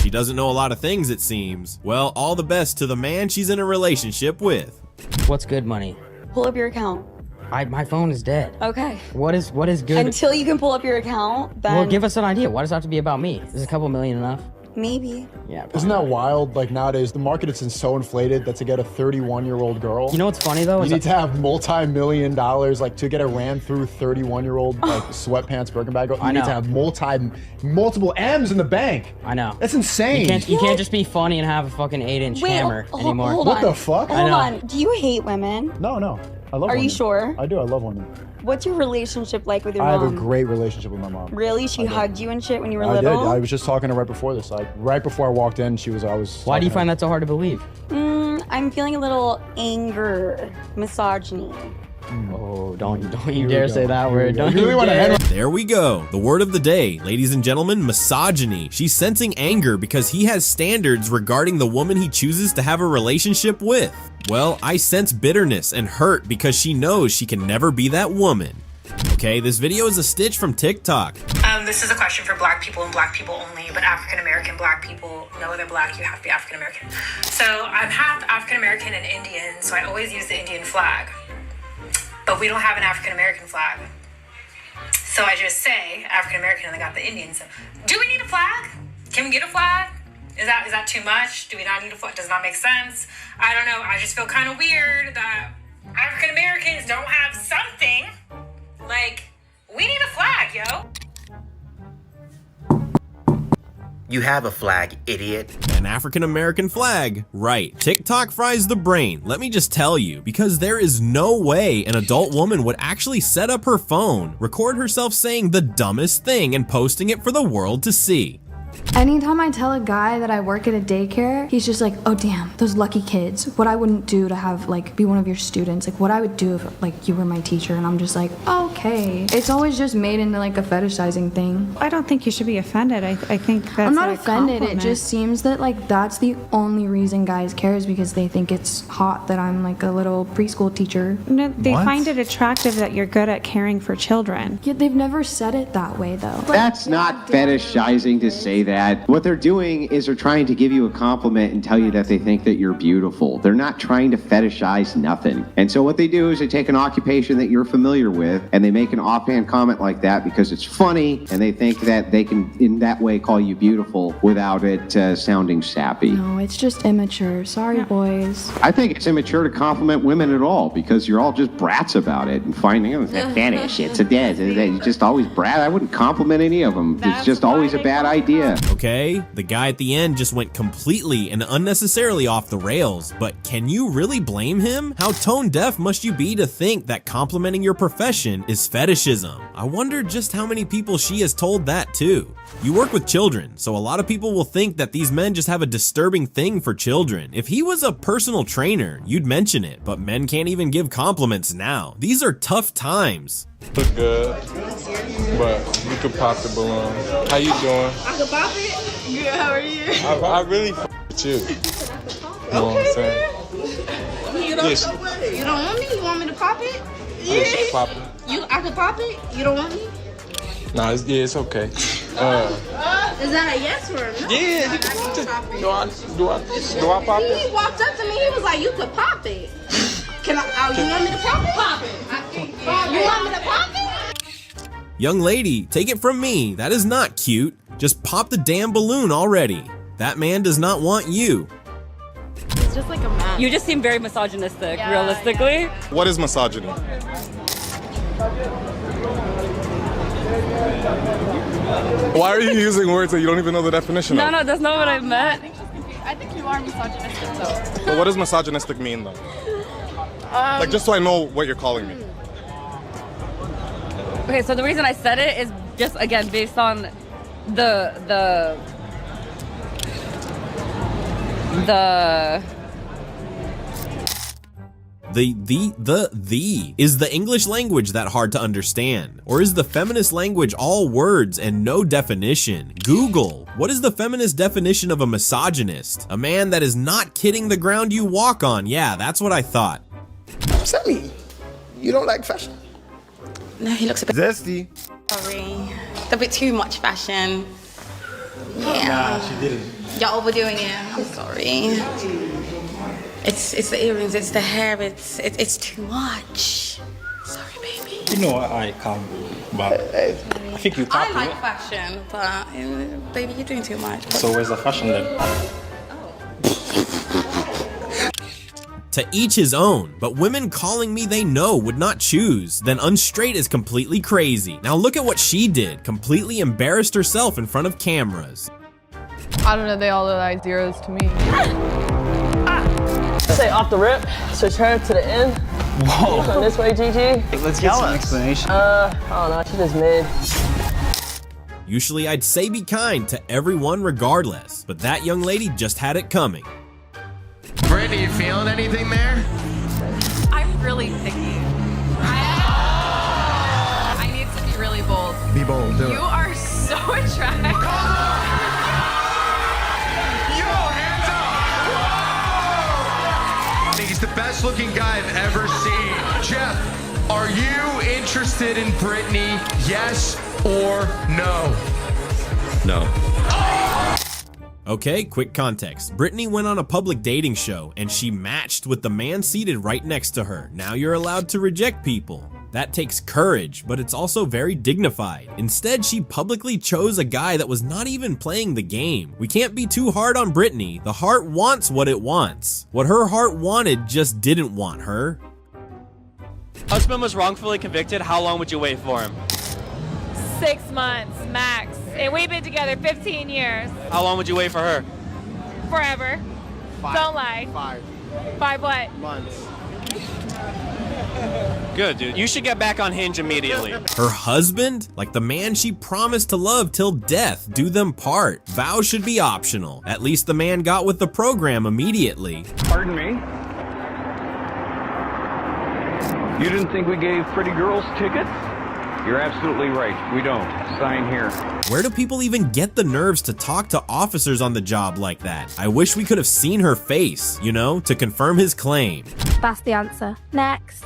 She doesn't know a lot of things, it seems. Well, all the best to the man she's in a relationship with. What's good money? Pull up your account. My phone is dead. Okay. What is good? Until you can pull up your account, then... Well, give us an idea. Why does it have to be about me? Is a couple million enough? Maybe. Yeah. Isn't that wild? Like nowadays, the market is so inflated that to get a 31-year-old girl... You know what's funny though? You need to have multi-million dollars, like to get a ran through 31-year-old like sweatpants Birkin bag. You need to have multiple M's in the bank. I know. That's insane. You can't just be funny and have a fucking 8-inch hammer anymore. Hold what on. the fuck? Hold on. Do you hate women? No. I love women. Are you sure? I do. I love women. What's your relationship like with your I mom? have a great relationship with my mom. Really? She hugged you and shit when you were I little? did. I was just talking to her right before this. Right before I walked in, I was. Why do you find that so hard to believe? I'm feeling a little anger, misogyny. Oh, don't you dare say that word. Don't you dare. There we go. The word of the day, ladies and gentlemen, misogyny. She's sensing anger because he has standards regarding the woman he chooses to have a relationship with. Well, I sense bitterness and hurt because she knows she can never be that woman. Okay, this video is a stitch from TikTok. This is a question for black people and black people only, but African-American black people, no other black, you have to be African-American. So I'm half African-American and Indian, so I always use the Indian flag. But we don't have an African-American flag. So I just say African-American and I got the Indian. So do we need a flag? Can we get a flag? Is that too much? Do we not need a flag? Does it not make sense? I don't know. I just feel kind of weird that African-Americans don't have something. Like, we need a flag, yo. You have a flag, idiot. An African-American flag. Right. TikTok fries the brain, let me just tell you, because there is no way an adult woman would actually set up her phone, record herself saying the dumbest thing and posting it for the world to see. Anytime I tell a guy that I work at a daycare, he's just like, oh damn, those lucky kids. What I wouldn't do to have be one of your students, what I would do if you were my teacher. And I'm just like, okay. It's always just made into a fetishizing thing. I don't think you should be offended. I think that's I'm not a offended. compliment. It just seems that that's the only reason guys care is because they think it's hot that I'm a little preschool teacher. No, they find it attractive that you're good at caring for children. Yeah, they've never said it that way though. That's not fetishizing to say that what they're doing is they're trying to give you a compliment and tell you that they think that you're beautiful. They're not trying to fetishize nothing. And so what they do is they take an occupation that you're familiar with and they make an offhand comment like that because it's funny and they think that they can in that way call you beautiful without it sounding sappy. No, it's just immature. Sorry, boys. I think it's immature to compliment women at all because you're all just brats about it and finding it's a fetish, it's a dead. You just always brat. I wouldn't compliment any of them. It's just always a bad idea. Okay, the guy at the end just went completely and unnecessarily off the rails, but can you really blame him? How tone deaf must you be to think that complimenting your profession is fetishism? I wonder just how many people she has told that to. You work with children, so a lot of people will think that these men just have a disturbing thing for children. If he was a personal trainer, you'd mention it, but men can't even give compliments now. These are tough times. Look good, but you could pop the balloon. How you doing? I could pop it? Good, how are you? I really with you. You know what I'm saying? You don't want me? You want me to pop it? Yeah. Pop it. I could pop it? You don't want me? Nah, it's okay. Is that a yes or a no? Yeah, do I pop it? He walked up to me, he was like, you could pop it. You want me to pop it? Pop it. You want me to pop it? Young lady, take it from me, that is not cute. Just pop the damn balloon already. That man does not want you. It's just like a man. You just seem very misogynistic, realistically. Yeah. What is misogyny? Why are you using words that you don't even know the definition of? No, that's not what I meant. I think you are misogynistic though. But what does misogynistic mean though? Like just so I know what you're calling me. Okay, so the reason I said it is just again based on the Is the English language that hard to understand? Or is the feminist language all words and no definition? Google, what is the feminist definition of a misogynist? A man that is not kidding the ground you walk on. Yeah, that's what I thought. Sammy, you don't like fashion? No, he looks a bit zesty. Sorry, a bit too much fashion. Yeah. Nah, she didn't. You're overdoing it. I'm sorry. It's the earrings, it's the hair, it's too much. Sorry, baby. You know I can't, but I think you I can't. like fashion, but baby, you're doing too much. So where's the fashion then? To each his own, but women calling me they know would not choose, then unstraight is completely crazy. Now look at what she did, completely embarrassed herself in front of cameras. I don't know, they all look like zeros to me. Say off the rip, switch her to the end. Whoa. Turn this way, Gigi. Let's get some explanation. I don't know, she just mid. Usually I'd say be kind to everyone regardless, but that young lady just had it coming. Brittany, you feeling anything there? I'm really picky. I need to be really bold. Be bold, do it. You are so attractive. He's the best looking guy I've ever seen. Jeff, are you interested in Brittany? Yes or no? No. Okay, quick context. Brittany went on a public dating show and she matched with the man seated right next to her. Now you're allowed to reject people. That takes courage, but it's also very dignified. Instead, she publicly chose a guy that was not even playing the game. We can't be too hard on Brittany. The heart wants what it wants. What her heart wanted just didn't want her. Husband was wrongfully convicted. How long would you wait for him? 6 months, max. And we've been together 15 years. How long would you wait for her? Forever. 5. Don't lie. 5. 5 what? Months. Good, dude. You should get back on Hinge immediately. Her husband? Like the man she promised to love till death, do them part. Vows should be optional. At least the man got with the program immediately. Pardon me? You didn't think we gave pretty girls tickets? You're absolutely right. We don't. Sign here. Where do people even get the nerves to talk to officers on the job like that? I wish we could have seen her face, you know, to confirm his claim. That's the answer. Next.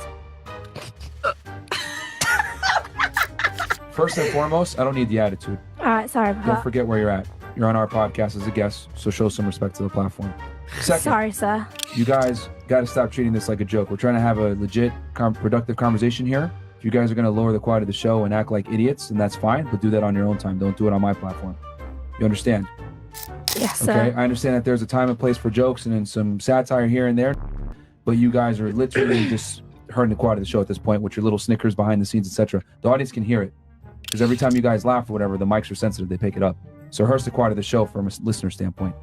First and foremost, I don't need the attitude. All right, sorry. Don't forget where you're at. You're on our podcast as a guest, so show some respect to the platform. Second, Sorry, sir. you guys got to stop treating this like a joke. We're trying to have a legit, productive conversation here. If you guys are going to lower the quality of the show and act like idiots, then that's fine, but do that on your own time. Don't do it on my platform. You understand? Yes, sir. Okay, I understand that there's a time and place for jokes and then some satire here and there, but you guys are literally just hurting the quality of the show at this point with your little snickers behind the scenes, etc. The audience can hear it because every time you guys laugh or whatever, the mics are sensitive, they pick it up. So it hurts the quality of the show from a listener standpoint.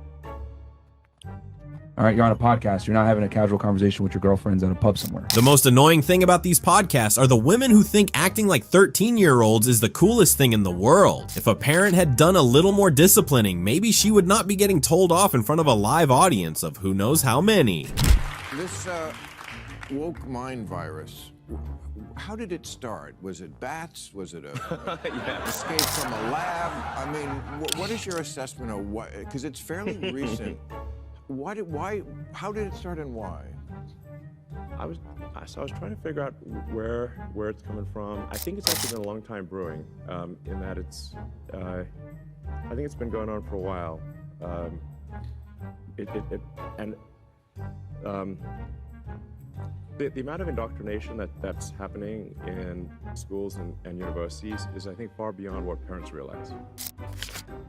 All right, you're on a podcast. You're not having a casual conversation with your girlfriends at a pub somewhere. The most annoying thing about these podcasts are the women who think acting like 13-year-olds is the coolest thing in the world. If a parent had done a little more disciplining, maybe she would not be getting told off in front of a live audience of who knows how many. This woke mind virus, how did it start? Was it bats? Was it a escape from a lab? I mean, what is your assessment of what, because it's fairly recent. Why, how did it start and why? I was trying to figure out where it's coming from. I think it's actually been a long time brewing, in that it's, I think it's been going on for a while. The amount of indoctrination that's happening in schools and universities is, I think, far beyond what parents realize.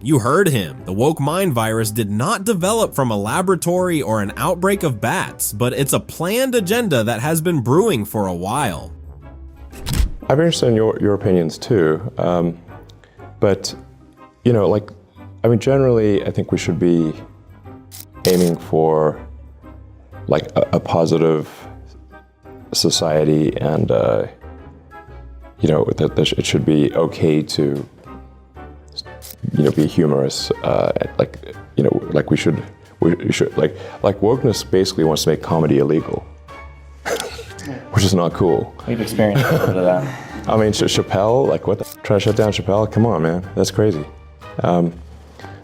You heard him. The woke mind virus did not develop from a laboratory or an outbreak of bats, but it's a planned agenda that has been brewing for a while. I'd be interested in your opinions too, but generally, I think we should be aiming for like a positive society, and that it should be okay to be humorous, we should wokeness basically wants to make comedy illegal, which is not cool. We've experienced a little bit of that. I mean, Chappelle, try to shut down Chappelle? Come on, man, that's crazy.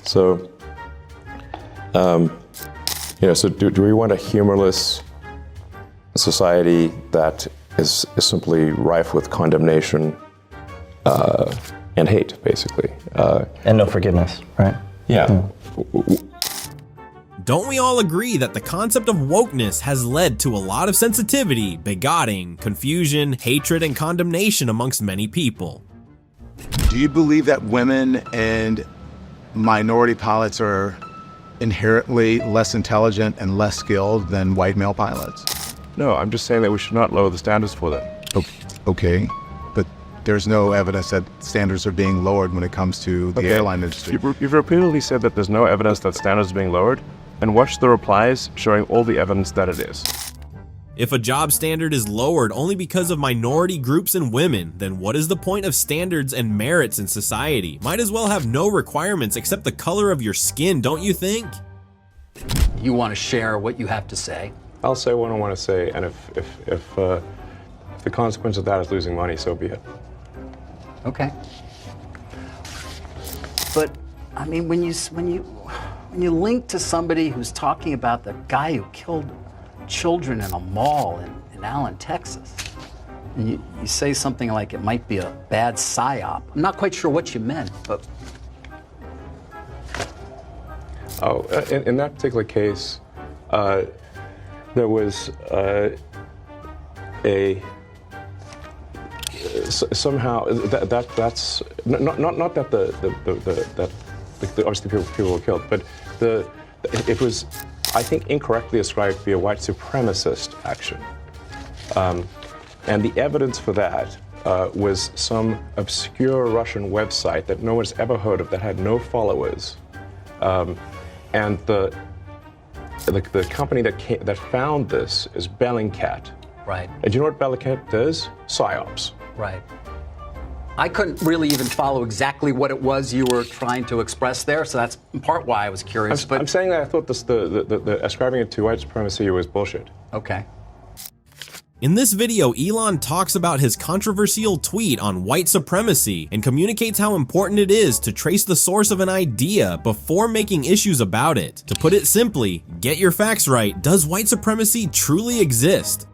So do we want a humorless society that is simply rife with condemnation and hate, basically? And no forgiveness, right? Yeah. Don't we all agree that the concept of wokeness has led to a lot of sensitivity, bigoting, confusion, hatred, and condemnation amongst many people? Do you believe that women and minority pilots are inherently less intelligent and less skilled than white male pilots? No, I'm just saying that we should not lower the standards for them. Okay, but there's no evidence that standards are being lowered when it comes to the airline industry. You've repeatedly said that there's no evidence that standards are being lowered, and watch the replies showing all the evidence that it is. If a job standard is lowered only because of minority groups and women, then what is the point of standards and merits in society? Might as well have no requirements except the color of your skin, don't you think? You want to share what you have to say? I'll say what I want to say, and if the consequence of that is losing money, so be it. Okay. But I mean, when you link to somebody who's talking about the guy who killed children in a mall in Allen, Texas, and you say something like it might be a bad psyop. I'm not quite sure what you meant, but. Oh, in that particular case, there was somehow that's not that the obviously people were killed, but it was, I think, incorrectly ascribed to be a white supremacist action, and the evidence for that was some obscure Russian website that no one's ever heard of that had no followers, and the company that found this is Bellingcat. Right. And do you know what Bellingcat does? PsyOps. Right. I couldn't really even follow exactly what it was you were trying to express there, so that's in part why I was curious. I'm saying that I thought the ascribing it to white supremacy was bullshit. Okay. In this video, Elon talks about his controversial tweet on white supremacy and communicates how important it is to trace the source of an idea before making issues about it. To put it simply, get your facts right. Does white supremacy truly exist?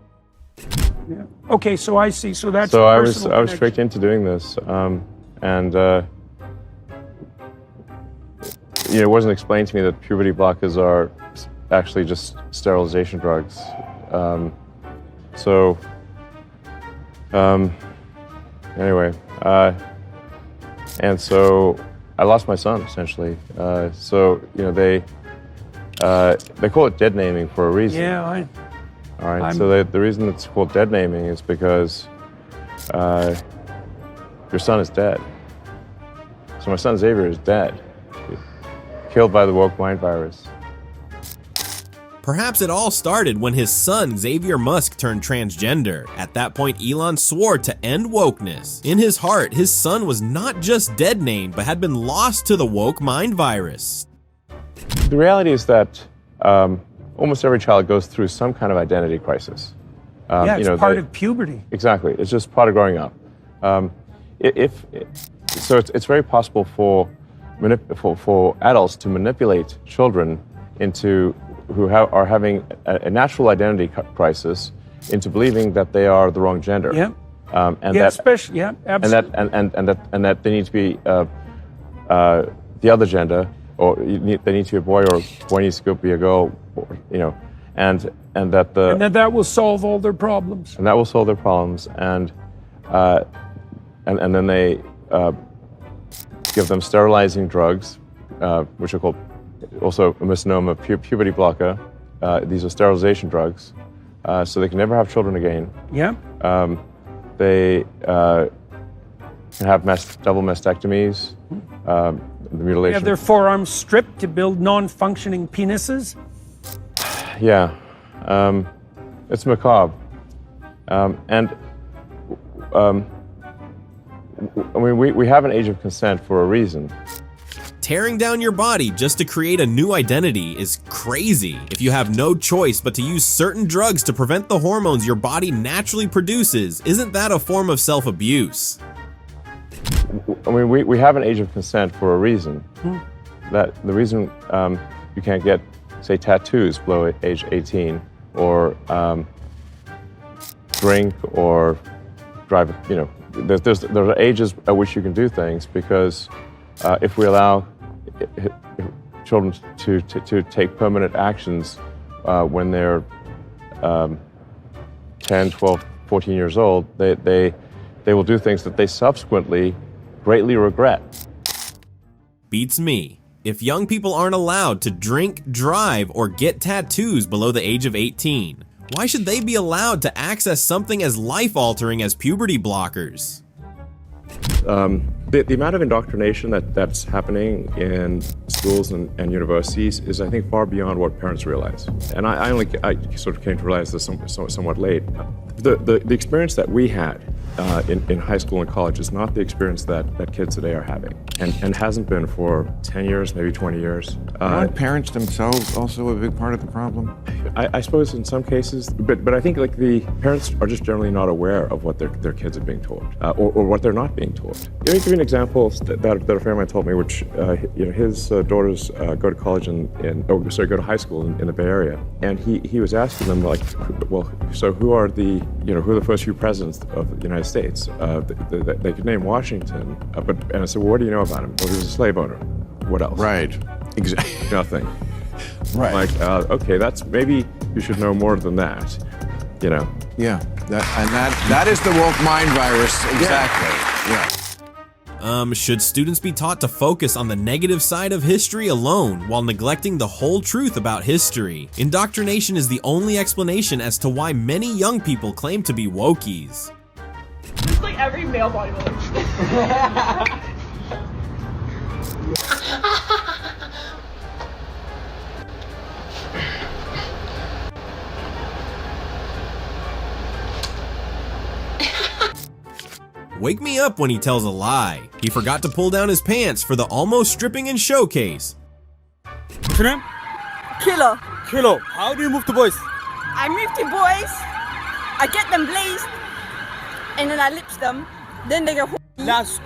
Yeah. Okay, so I see. So that's so I was tricked into doing this, and it wasn't explained to me that puberty blockers are actually just sterilization drugs. Anyway, and so I lost my son essentially. They call it dead naming for a reason. Yeah, All right. So the reason it's called dead naming is because your son is dead. So my son Xavier is dead, killed by the woke mind virus. Perhaps it all started when his son Xavier Musk turned transgender. At that point, Elon swore to end wokeness. In his heart, his son was not just dead named, but had been lost to the woke mind virus. The reality is that almost every child goes through some kind of identity crisis. It's part of puberty. Exactly. It's just part of growing up. It's very possible for adults to manipulate children who are having a natural identity crisis into believing that they are the wrong gender. Yeah. Absolutely. And that they need to be the other gender, or they need to be a boy, or a boy needs to go be a girl, and that will solve all their problems. And that will solve their problems, and then they give them sterilizing drugs, which are called also a misnomer, puberty blocker. These are sterilization drugs, so they can never have children again. Yeah. They can have double mastectomies, the mutilation. They have their forearms stripped to build non-functioning penises. Yeah, it's macabre. We have an age of consent for a reason. Tearing down your body just to create a new identity is crazy. If you have no choice but to use certain drugs to prevent the hormones your body naturally produces, isn't that a form of self-abuse? We have an age of consent for a reason. That the reason you can't get, say, tattoos below age 18, or drink or drive. There are ages at which you can do things, because if we allow children to take permanent actions when they're 10, 12, 14 years old, they will do things that they subsequently greatly regret. Beats me. If young people aren't allowed to drink, drive, or get tattoos below the age of 18, why should they be allowed to access something as life-altering as puberty blockers? The amount of indoctrination that's happening in schools and universities is, I think, far beyond what parents realize. And I sort of came to realize this somewhat late. The experience that we had in high school and college is not the experience that kids today are having, and hasn't been for 10 years, maybe 20 years. Aren't parents themselves also a big part of the problem? I suppose in some cases, but I think the parents are just generally not aware of what their kids are being taught, or what they're not being taught. Let me give you an example that a friend of mine told me, which his daughters go to college go to high school in the Bay Area, and he was asking them, like, well, so who are the first few presidents of the United States? They could name Washington, and I said, well, what do you know about him? Well, he was a slave owner. What else? Right. Exactly. Nothing. Right. Like, okay, maybe you should know more than that. Yeah. That is the woke mind virus. Exactly. Yeah. Should students be taught to focus on the negative side of history alone while neglecting the whole truth about history? Indoctrination is the only explanation as to why many young people claim to be wokies. Just like every male bodybuilder. Wake me up when he tells a lie. He forgot to pull down his pants for the almost stripping and showcase. What's your name? Killer. Kilo. How do you move the boys? I move the boys. I get them blazed, and then I lips them. Then they go. Last.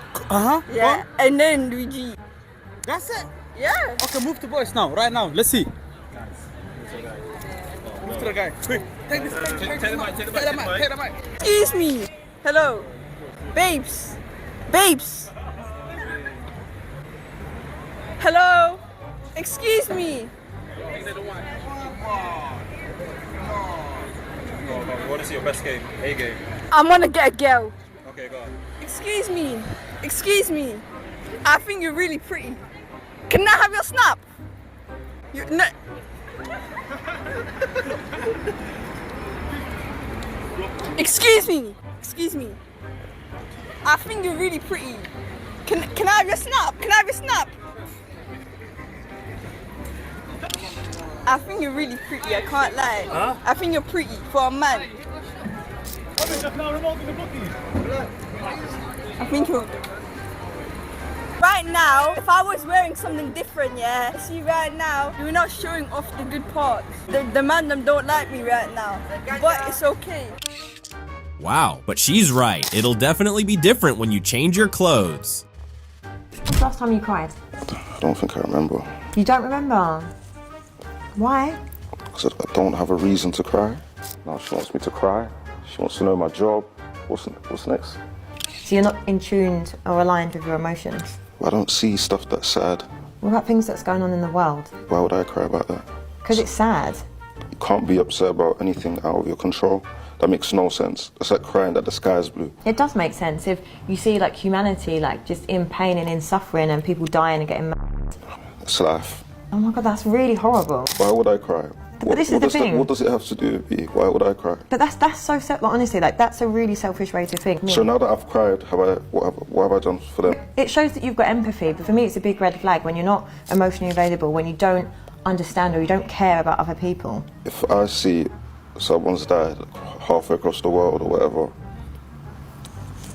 Yeah. And then Luigi. That's it. Yeah. Okay, move the boys now. Right now. Let's see. Move to the guy. Quick. Take this. Take the mic. Excuse me. Hello. Babes. Hello. Excuse me. What is your best game? A game. I'm gonna get a girl. Okay, go on. Excuse me. Excuse me. I think you're really pretty. Can I have your snap? No. Excuse me. Excuse me. I think you're really pretty. Can I have your snap? Can I have your snap? I think you're really pretty, I can't lie. Huh? I think you're pretty for a man. I think you're... Right now, if I was wearing something different, yeah, see right now, you're not showing off the good parts. The man them don't like me right now, but it's okay. Wow, but she's right. It'll definitely be different when you change your clothes. When's the last time you cried? I don't think I remember. You don't remember? Why? Because I don't have a reason to cry. Now she wants me to cry. She wants to know my job. What's next? So you're not in tune or aligned with your emotions? I don't see stuff that's sad. What about things that's going on in the world? Why would I cry about that? Because it's sad. You can't be upset about anything out of your control. That makes no sense. It's like crying that the sky is blue. It does make sense if you see like humanity like just in pain and in suffering and people dying and getting mad. It's life. Oh my God, that's really horrible. Why would I cry? But this is the thing. What does it have to do with me? Why would I cry? But that's so honestly, like that's a really selfish way to think. So now that I've cried, what have I done for them? It shows that you've got empathy, but for me it's a big red flag when you're not emotionally available, when you don't understand or you don't care about other people. If I see someone's died halfway across the world or whatever,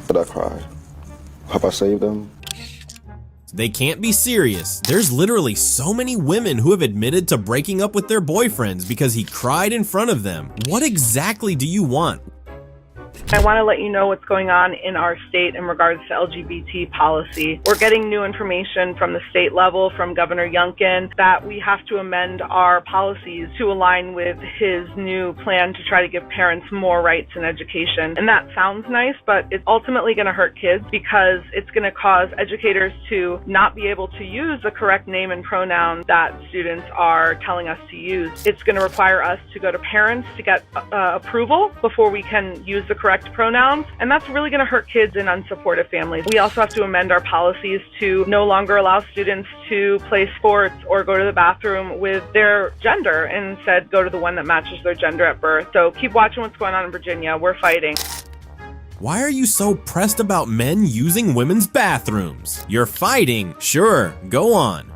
would I cry? Have I saved them? They can't be serious. There's literally so many women who have admitted to breaking up with their boyfriends because he cried in front of them. What exactly do you want? I want to let you know what's going on in our state in regards to LGBT policy. We're getting new information from the state level, from Governor Youngkin, that we have to amend our policies to align with his new plan to try to give parents more rights in education. And that sounds nice, but it's ultimately going to hurt kids because it's going to cause educators to not be able to use the correct name and pronoun that students are telling us to use. It's going to require us to go to parents to get approval before we can use the correct pronouns, and that's really going to hurt kids in unsupportive families. We also have to amend our policies to no longer allow students to play sports or go to the bathroom with their gender, and instead go to the one that matches their gender at birth. So keep watching what's going on in Virginia. We're fighting. Why are you so pressed about men using women's bathrooms? You're fighting, sure, go on.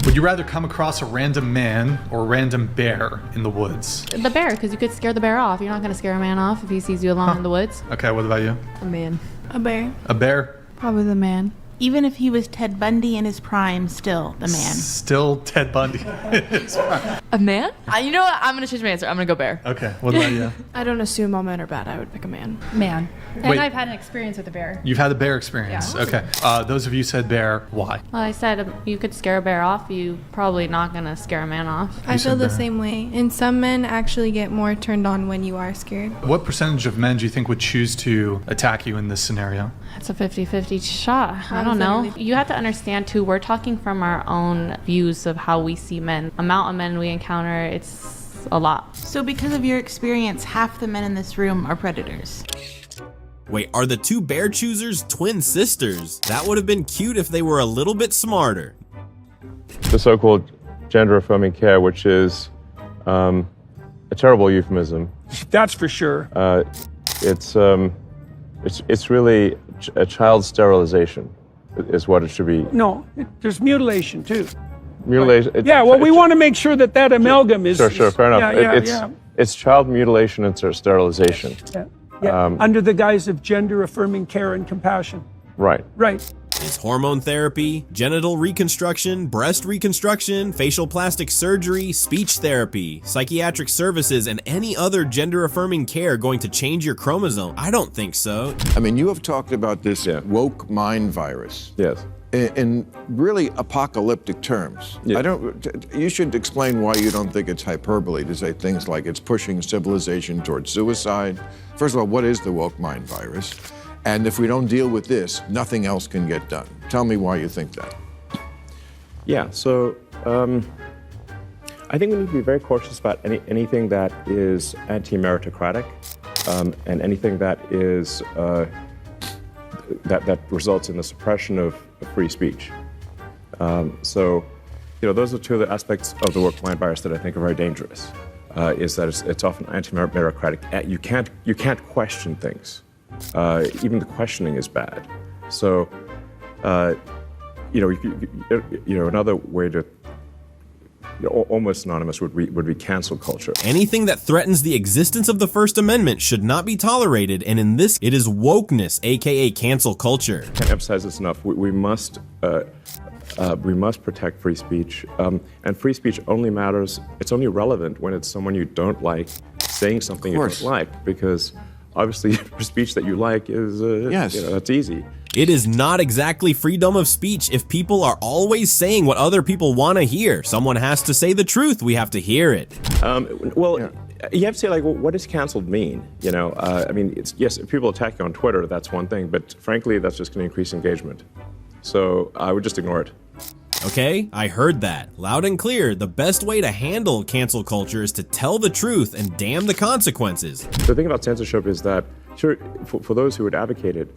Would you rather come across a random man or a random bear in the woods? The bear, because you could scare the bear off. You're not going to scare a man off if he sees you alone in the woods. Okay, what about you? A man. A bear. A bear? Probably the man. Even if he was Ted Bundy in his prime, still the man. Still Ted Bundy. A man? You know what? I'm going to change my answer. I'm going to go bear. Okay, what about you? I don't assume all men are bad. I would pick a man. Man. And Wait. I've had an experience with a bear. You've had a bear experience. Yeah. Okay. Those of you said bear, why? Well, I said you could scare a bear off. You probably not going to scare a man off. I feel the same way. And some men actually get more turned on when you are scared. What percentage of men do you think would choose to attack you in this scenario? It's a 50-50 shot. I don't know. You have to understand, too, we're talking from our own views of how we see men. Amount of men we encounter, it's a lot. So because of your experience, half the men in this room are predators. Wait, are the two bear choosers twin sisters? That would have been cute if they were a little bit smarter. The so-called gender-affirming care, which is a terrible euphemism. That's for sure. It's really a child sterilization, is what it should be. No, there's mutilation too. Mutilation. Yeah, well, we want to make sure that that amalgam is. Sure, fair enough. Yeah. It's child mutilation and sterilization. Yeah. Under the guise of gender-affirming care and compassion. Right. Right. Is hormone therapy, genital reconstruction, breast reconstruction, facial plastic surgery, speech therapy, psychiatric services, and any other gender-affirming care going to change your chromosome? I don't think so. I mean, you have talked about this woke mind virus. Yes. In really apocalyptic terms. Yeah. You should explain why you don't think it's hyperbole to say things like it's pushing civilization towards suicide. First of all, what is the woke mind virus? And if we don't deal with this, nothing else can get done. Tell me why you think that. Yeah, so I think we need to be very cautious about anything that is anti-meritocratic and anything that is that results in the suppression of free speech. So, those are two of the aspects of the woke mind virus that I think are very dangerous. Is that it's often anti-meritocratic. You can't question things. Even the questioning is bad. So, another way to almost synonymous would be cancel culture. Anything that threatens the existence of the First Amendment should not be tolerated, and in this, it is wokeness, aka cancel culture. Can't emphasize this enough. We must protect free speech, and free speech only matters. It's only relevant when it's someone you don't like saying something you don't like, because obviously speech that you like is that's easy. It is not exactly freedom of speech if people are always saying what other people want to hear. Someone has to say the truth. We have to hear it. You have to say, like, well, what does canceled mean? I mean, yes, if people attack you on Twitter, that's one thing, but frankly, that's just going to increase engagement. So I would just ignore it. Okay, I heard that. Loud and clear, the best way to handle cancel culture is to tell the truth and damn the consequences. The thing about censorship is that, sure, for those who would advocate it,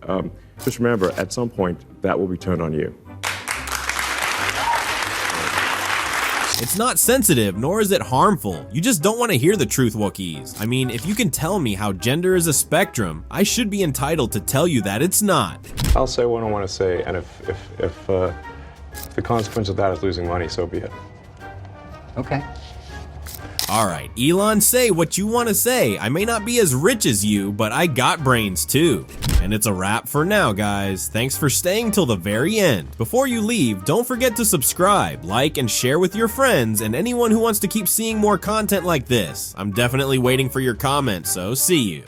just remember, at some point, that will be turned on you. It's not sensitive, nor is it harmful. You just don't want to hear the truth, Wokies. I mean, if you can tell me how gender is a spectrum, I should be entitled to tell you that it's not. I'll say what I want to say, and if the consequence of that is losing money, so be it. Okay. All right, Elon, say what you want to say. I may not be as rich as you, but I got brains too. And it's a wrap for now, guys. Thanks for staying till the very end. Before you leave, don't forget to subscribe, like, and share with your friends and anyone who wants to keep seeing more content like this. I'm definitely waiting for your comments, so see you.